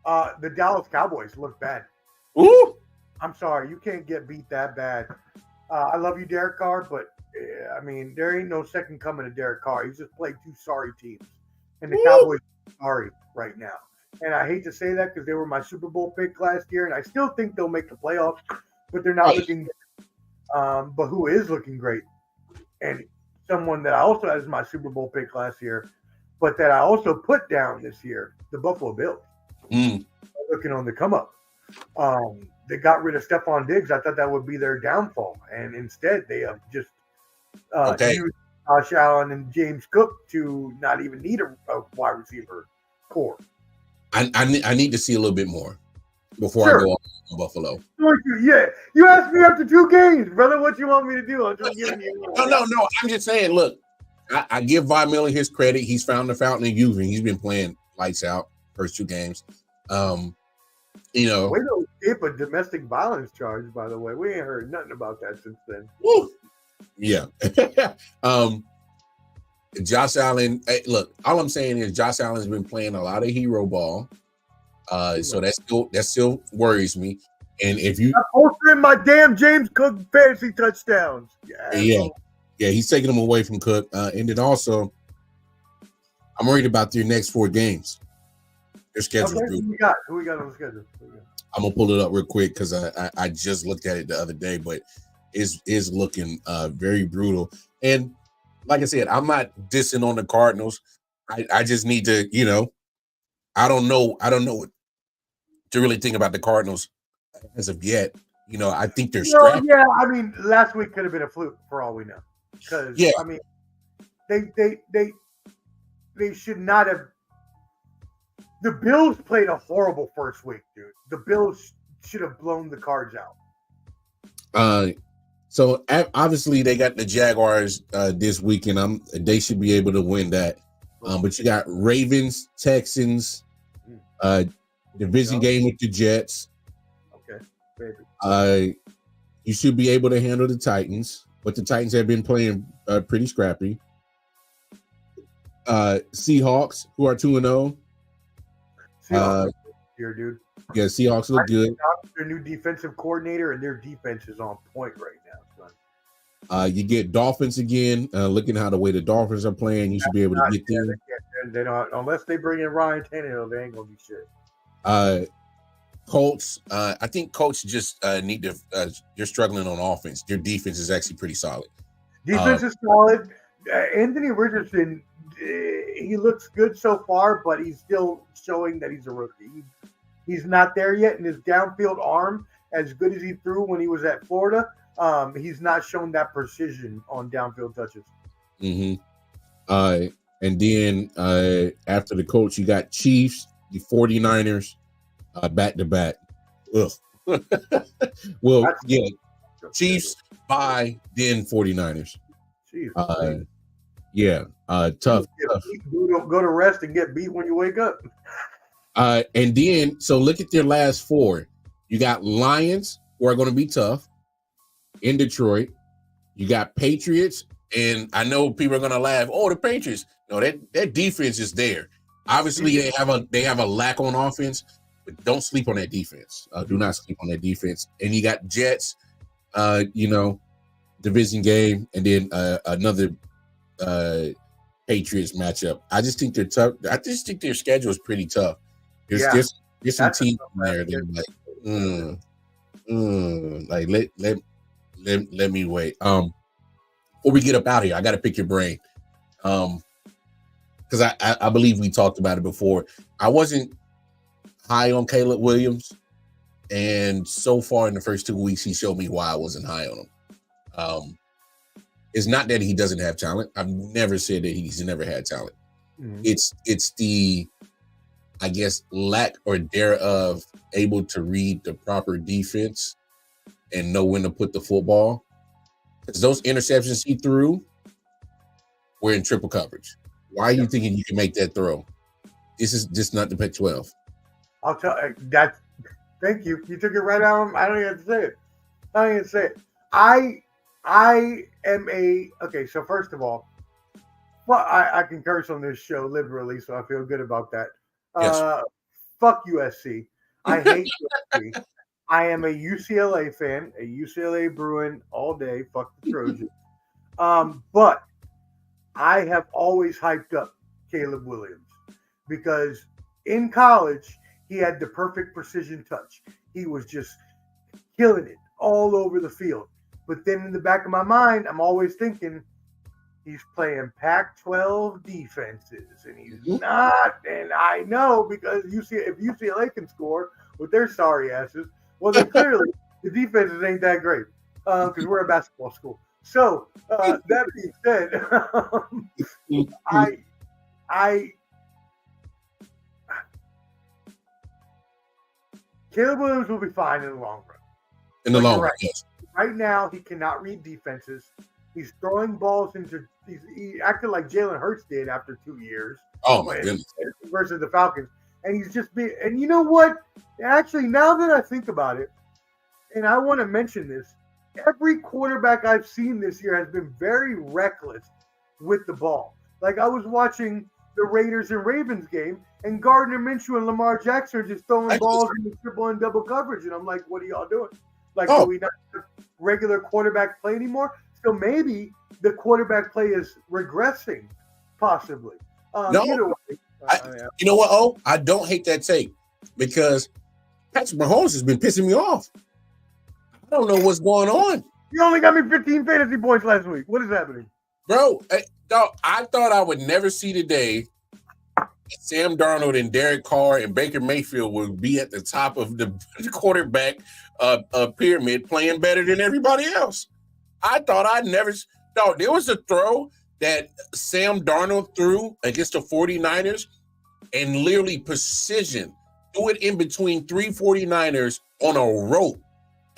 The Dallas Cowboys look bad. Ooh. I'm sorry, you can't get beat that bad. I love you, Derek Carr, but I mean, there ain't no second coming to Derek Carr. He's just played 2 sorry teams, and the Cowboys are sorry right now. And I hate to say that, because they were my Super Bowl pick last year, and I still think they'll make the playoffs, but they're not looking good. But who is looking great, and someone that I also had as my Super Bowl pick last year, but that I also put down this year, the Buffalo Bills. Looking on the come up. They got rid of Stephon Diggs. I thought that would be their downfall, and instead they have just used Josh Allen and James Cook to not even need a wide receiver core. I need to see a little bit more before I go on Buffalo. Yeah, you asked me after 2 games, brother. What you want me to do? I'm just giving you. No. I'm just saying. Look, I give Von Miller his credit. He's found the fountain of youth, and he's been playing lights out first 2 games. Way to escape a domestic violence charge, by the way. We ain't heard nothing about that since then. Woo. Yeah. Josh Allen. Hey, look, all I'm saying is Josh Allen's been playing a lot of hero ball. So that still worries me. And if you posting my damn James Cook fantasy touchdowns. Yeah, he's taking them away from Cook. And then also, I'm worried about their next 4 games. Their schedule's brutal. Who we got on the schedule? I'm gonna pull it up real quick because I just looked at it the other day, but is looking very brutal. And like I said, I'm not dissing on the Cardinals. I just need to, I don't know what to really think about the Cardinals as of yet. I think they're strapped. Yeah, I mean, last week could have been a fluke for all we know. Because I mean, they should not have. The Bills played a horrible first week, dude. The Bills should have blown the Cards out. So obviously they got the Jaguars this weekend. They should be able to win that. But you got Ravens, Texans, division game with the Jets. Okay, baby. You should be able to handle the Titans, but the Titans have been playing pretty scrappy. Seahawks, who are 2-0. Here, dude. Yeah, Seahawks look good. Their new defensive coordinator, and their defense is on point right now, son. You get Dolphins again. Looking how the way the Dolphins are playing, you should be able to get them. They don't, unless they bring in Ryan Tannehill, they ain't gonna be shit. Colts. I think Colts just need to. They're struggling on offense. Their defense is actually pretty solid. Defense is solid. Anthony Richardson, he looks good so far, but he's still showing that he's a rookie. He's not there yet, and his downfield arm, as good as he threw when he was at Florida, he's not shown that precision on downfield touches. And then after the Colts, you got Chiefs, the 49ers, back to back. Ugh. Well, yeah. Chiefs, bye, then 49ers. Chiefs. Yeah, tough. Go to rest and get beat when you wake up. And then, so look at their last four. You got Lions, who are going to be tough in Detroit. You got Patriots, and I know people are going to laugh. Oh, the Patriots. No, that defense is there. Obviously, they have a lack on offense, but don't sleep on that defense. Do not sleep on that defense. And you got Jets, division game, and then another Patriots matchup. I just think they're tough. I just think their schedule is pretty tough. There's some teams in there that are like, let me wait. Before we get up out of here, I got to pick your brain. Because I believe we talked about it before. I wasn't high on Caleb Williams, and so far in the first 2 weeks, he showed me why I wasn't high on him. It's not that he doesn't have talent. I've never said that he's never had talent. Mm-hmm. It's the, I guess, lack or thereof able to read the proper defense and know when to put the football. Because those interceptions he threw were in triple coverage. Why are you thinking you can make that throw? This is just not the Pac-12. I'll tell you that. Thank you. You took it right out. I don't even have to say it. I am okay. So first of all, well, I can curse on this show liberally, so I feel good about that. Yes. Fuck USC. I hate USC. I am a UCLA fan, a UCLA Bruin all day. Fuck the Trojans. But I have always hyped up Caleb Williams because in college he had the perfect precision touch. He was just killing it all over the field. But then in the back of my mind, I'm always thinking he's playing Pac-12 defenses, and he's not. And I know because if UCLA can score with their sorry asses, well, then clearly the defenses ain't that great because we're a basketball school. So that being said, Caleb Williams will be fine in the long run. In the long run, yes. Right now, he cannot read defenses. He's throwing balls he acted like Jalen Hurts did after 2 years. Oh my goodness! Versus the Falcons, and he's just being. And you know what? Actually, now that I think about it, and I want to mention this, every quarterback I've seen this year has been very reckless with the ball. Like I was watching the Raiders and Ravens game, and Gardner Minshew and Lamar Jackson are just throwing balls in the triple and double coverage, and I'm like, what are y'all doing? Like, do we not have regular quarterback play anymore? So maybe the quarterback play is regressing, possibly. No, you know what? Oh, I don't hate that take because Patrick Mahomes has been pissing me off. I don't know what's going on. You only got me 15 fantasy points last week. What is happening? Bro, I thought I would never see the day Sam Darnold and Derek Carr and Baker Mayfield would be at the top of the quarterback pyramid playing better than everybody else. I thought I'd never – no, there was a throw that Sam Darnold threw against the 49ers and literally precision, threw it in between 3 49ers on a rope.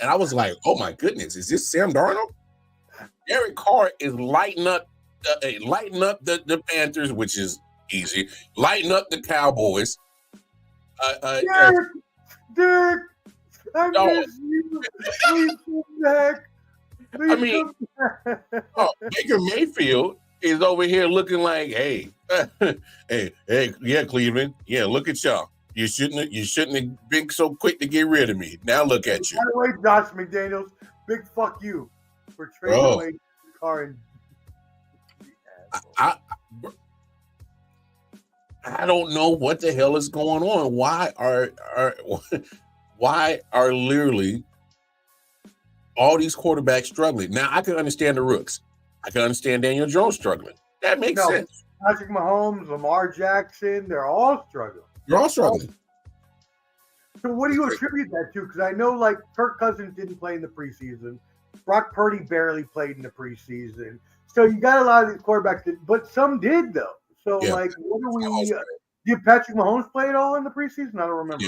And I was like, oh, my goodness, is this Sam Darnold? Derek Carr is lighting up the Panthers, which is easy. Lighting up the Cowboys. Derek, I miss you. Please come back. Baker Mayfield is over here looking like, hey, yeah, Cleveland, yeah, look at y'all. You shouldn't have been so quick to get rid of me. Now look at you. By the way, Josh McDaniels, big fuck you for trading away Carr and I don't know what the hell is going on. Why are literally all these quarterbacks struggling? Now I can understand the rooks. I can understand Daniel Jones struggling. That makes sense. Patrick Mahomes, Lamar Jackson, they're all struggling. They're all struggling. So what do you attribute that to? Because I know like Kirk Cousins didn't play in the preseason. Brock Purdy barely played in the preseason. So you got a lot of these quarterbacks, but some did though. So like, what do we? Did Patrick Mahomes play at all in the preseason? I don't remember.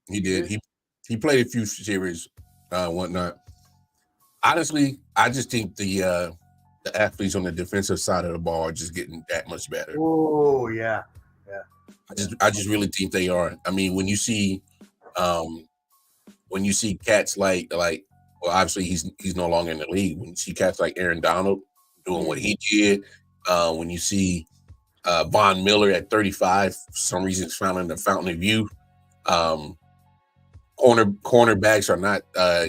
He did. He played a few series, whatnot. Honestly, I just think the athletes on the defensive side of the ball are just getting that much better. Oh yeah. I just really think they are. I mean, when you see cats like well, obviously he's no longer in the league. When you see cats like Aaron Donald doing what he did, when you see Von Miller at 35, for some reason is found in the fountain of youth. Cornerbacks are not, they're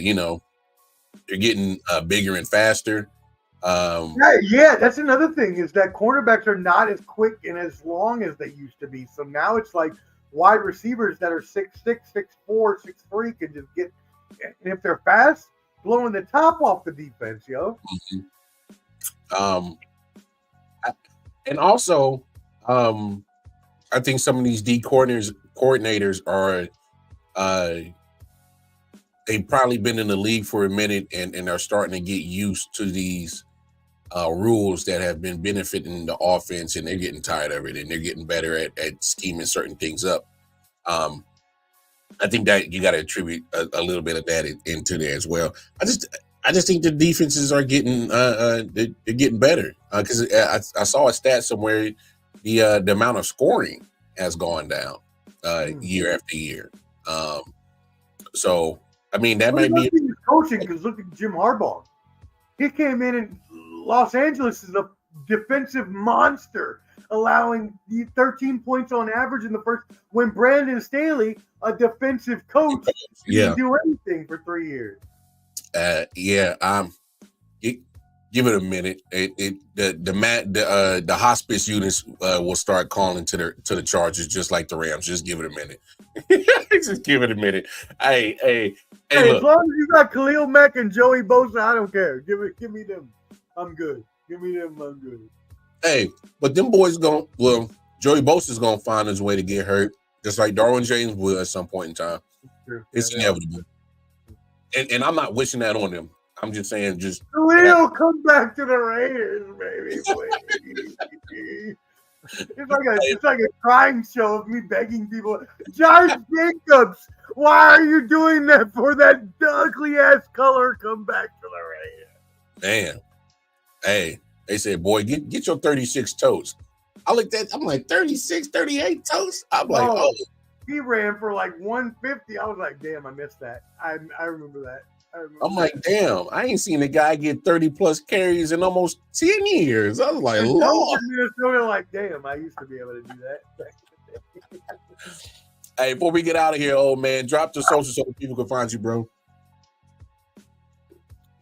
getting bigger and faster. Yeah, that's another thing is that cornerbacks are not as quick and as long as they used to be. So now it's like wide receivers that are 6'6", 6'4", 6'3" can just get, and if they're fast, blowing the top off the defense, yo. And also, I think some of these D coordinators are, they've probably been in the league for a minute and are starting to get used to these rules that have been benefiting the offense, and they're getting tired of it, and they're getting better at scheming certain things up. I think that you got to attribute a little bit of that into there as well. I just think the defenses are getting they're getting better because I saw a stat somewhere the amount of scoring has gone down year after year. So I mean that might be coaching because look at Jim Harbaugh. He came in and Los Angeles is a defensive monster, allowing 13 points on average in the first. When Brandon Staley, a defensive coach, didn't do anything for 3 years. Give it a minute. The hospice units will start calling to the Chargers just like the Rams. Just give it a minute. Just give it a minute. Hey, as look. long as you got Khalil Mack and Joey Bosa, I don't care. Give me them. I'm good. Give me them. I'm good. Hey, but them boys Joey Bosa's gonna find his way to get hurt, just like Darwin James will at some point in time. It's inevitable. And I'm not wishing that on them. I'm just saying, Khalil, come back to the Raiders, baby. Please. It's like a crime show of me begging people. Josh Jacobs, why are you doing that for that ugly ass color? Come back to the Raiders. Man, hey, they said, boy, get your 36 toes. I looked at, I'm like 36, 38 toes. I'm like, oh. He ran for like 150. I was like, damn, I missed that. I remember that. I'm like, damn, I ain't seen a guy get 30 plus carries in almost 10 years. I was like, Lord. Minnesota, like, damn, I used to be able to do that. Hey, before we get out of here, old man, drop the social so people can find you, bro.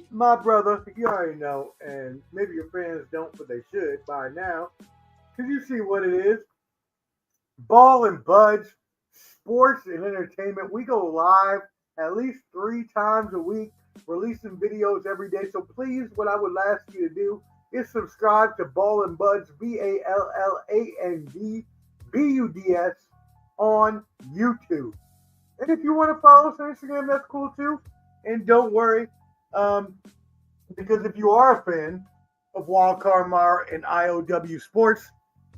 My brother, you already know, and maybe your fans don't, but they should by now, because you see what it is. Ball and Buds, sports and entertainment. We go live at least 3 times a week, releasing videos every day. So please, what I would ask you to do is subscribe to Ball and Buds, BALLANDBUDS on YouTube. And if you want to follow us on Instagram, that's cool too. And don't worry, because if you are a fan of Wildcard Mar and I.O.W. Sports,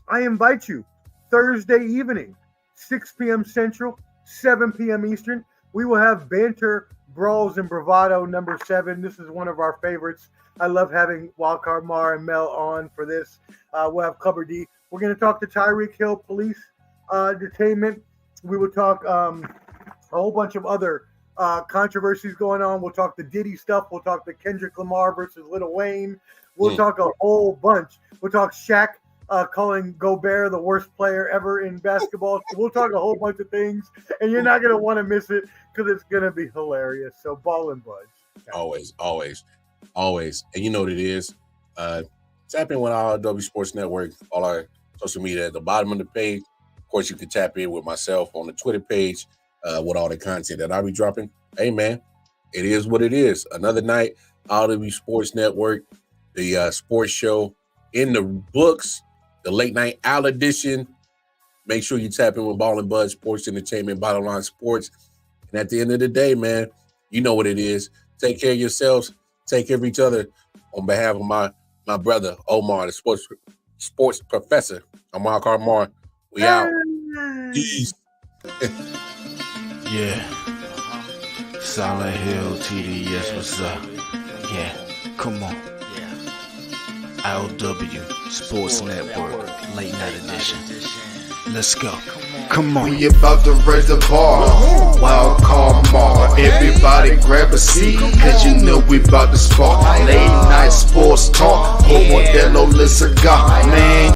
I invite you Thursday evening, 6 p.m. Central, 7 p.m. Eastern. We will have Banter, Brawls, and Bravado number 7. This is one of our favorites. I love having Wildcard Mar and Mel on for this. We'll have Clubber D. We're going to talk to Tyreek Hill police detainment. We will talk a whole bunch of other controversies going on. We'll talk the Diddy stuff. We'll talk the Kendrick Lamar versus Lil Wayne. We'll talk a whole bunch. We'll talk Shaq calling Gobert the worst player ever in basketball. We'll talk a whole bunch of things, and you're not going to want to miss it because it's going to be hilarious. So Ball and Buds. Always. And you know what it is. Tap in with our I.O.W. Sports Network, all our social media at the bottom of the page. Of course, you can tap in with myself on the Twitter page with all the content that I'll be dropping. Hey, man, it is what it is. Another night, I.O.W. Sports Network, the sports show in the books. The late night owl edition. Make sure you tap in with Ball and Bud, sports entertainment, bottom line sports. And at the end of the day, man, you know what it is. Take care of yourselves. Take care of each other. On behalf of my brother, Omar, the sports professor, I'm Wildcard Mar. We out. Peace. Yeah. Solid Hill TD, yes, what's up? Yeah, come on. I.O.W. Sports Network, late night edition. Let's go. Come on. We about to raise the bar. Wild card mar. Everybody grab a seat, cause you know we about to spark. Late night sports talk. Modelo, let's go. Man.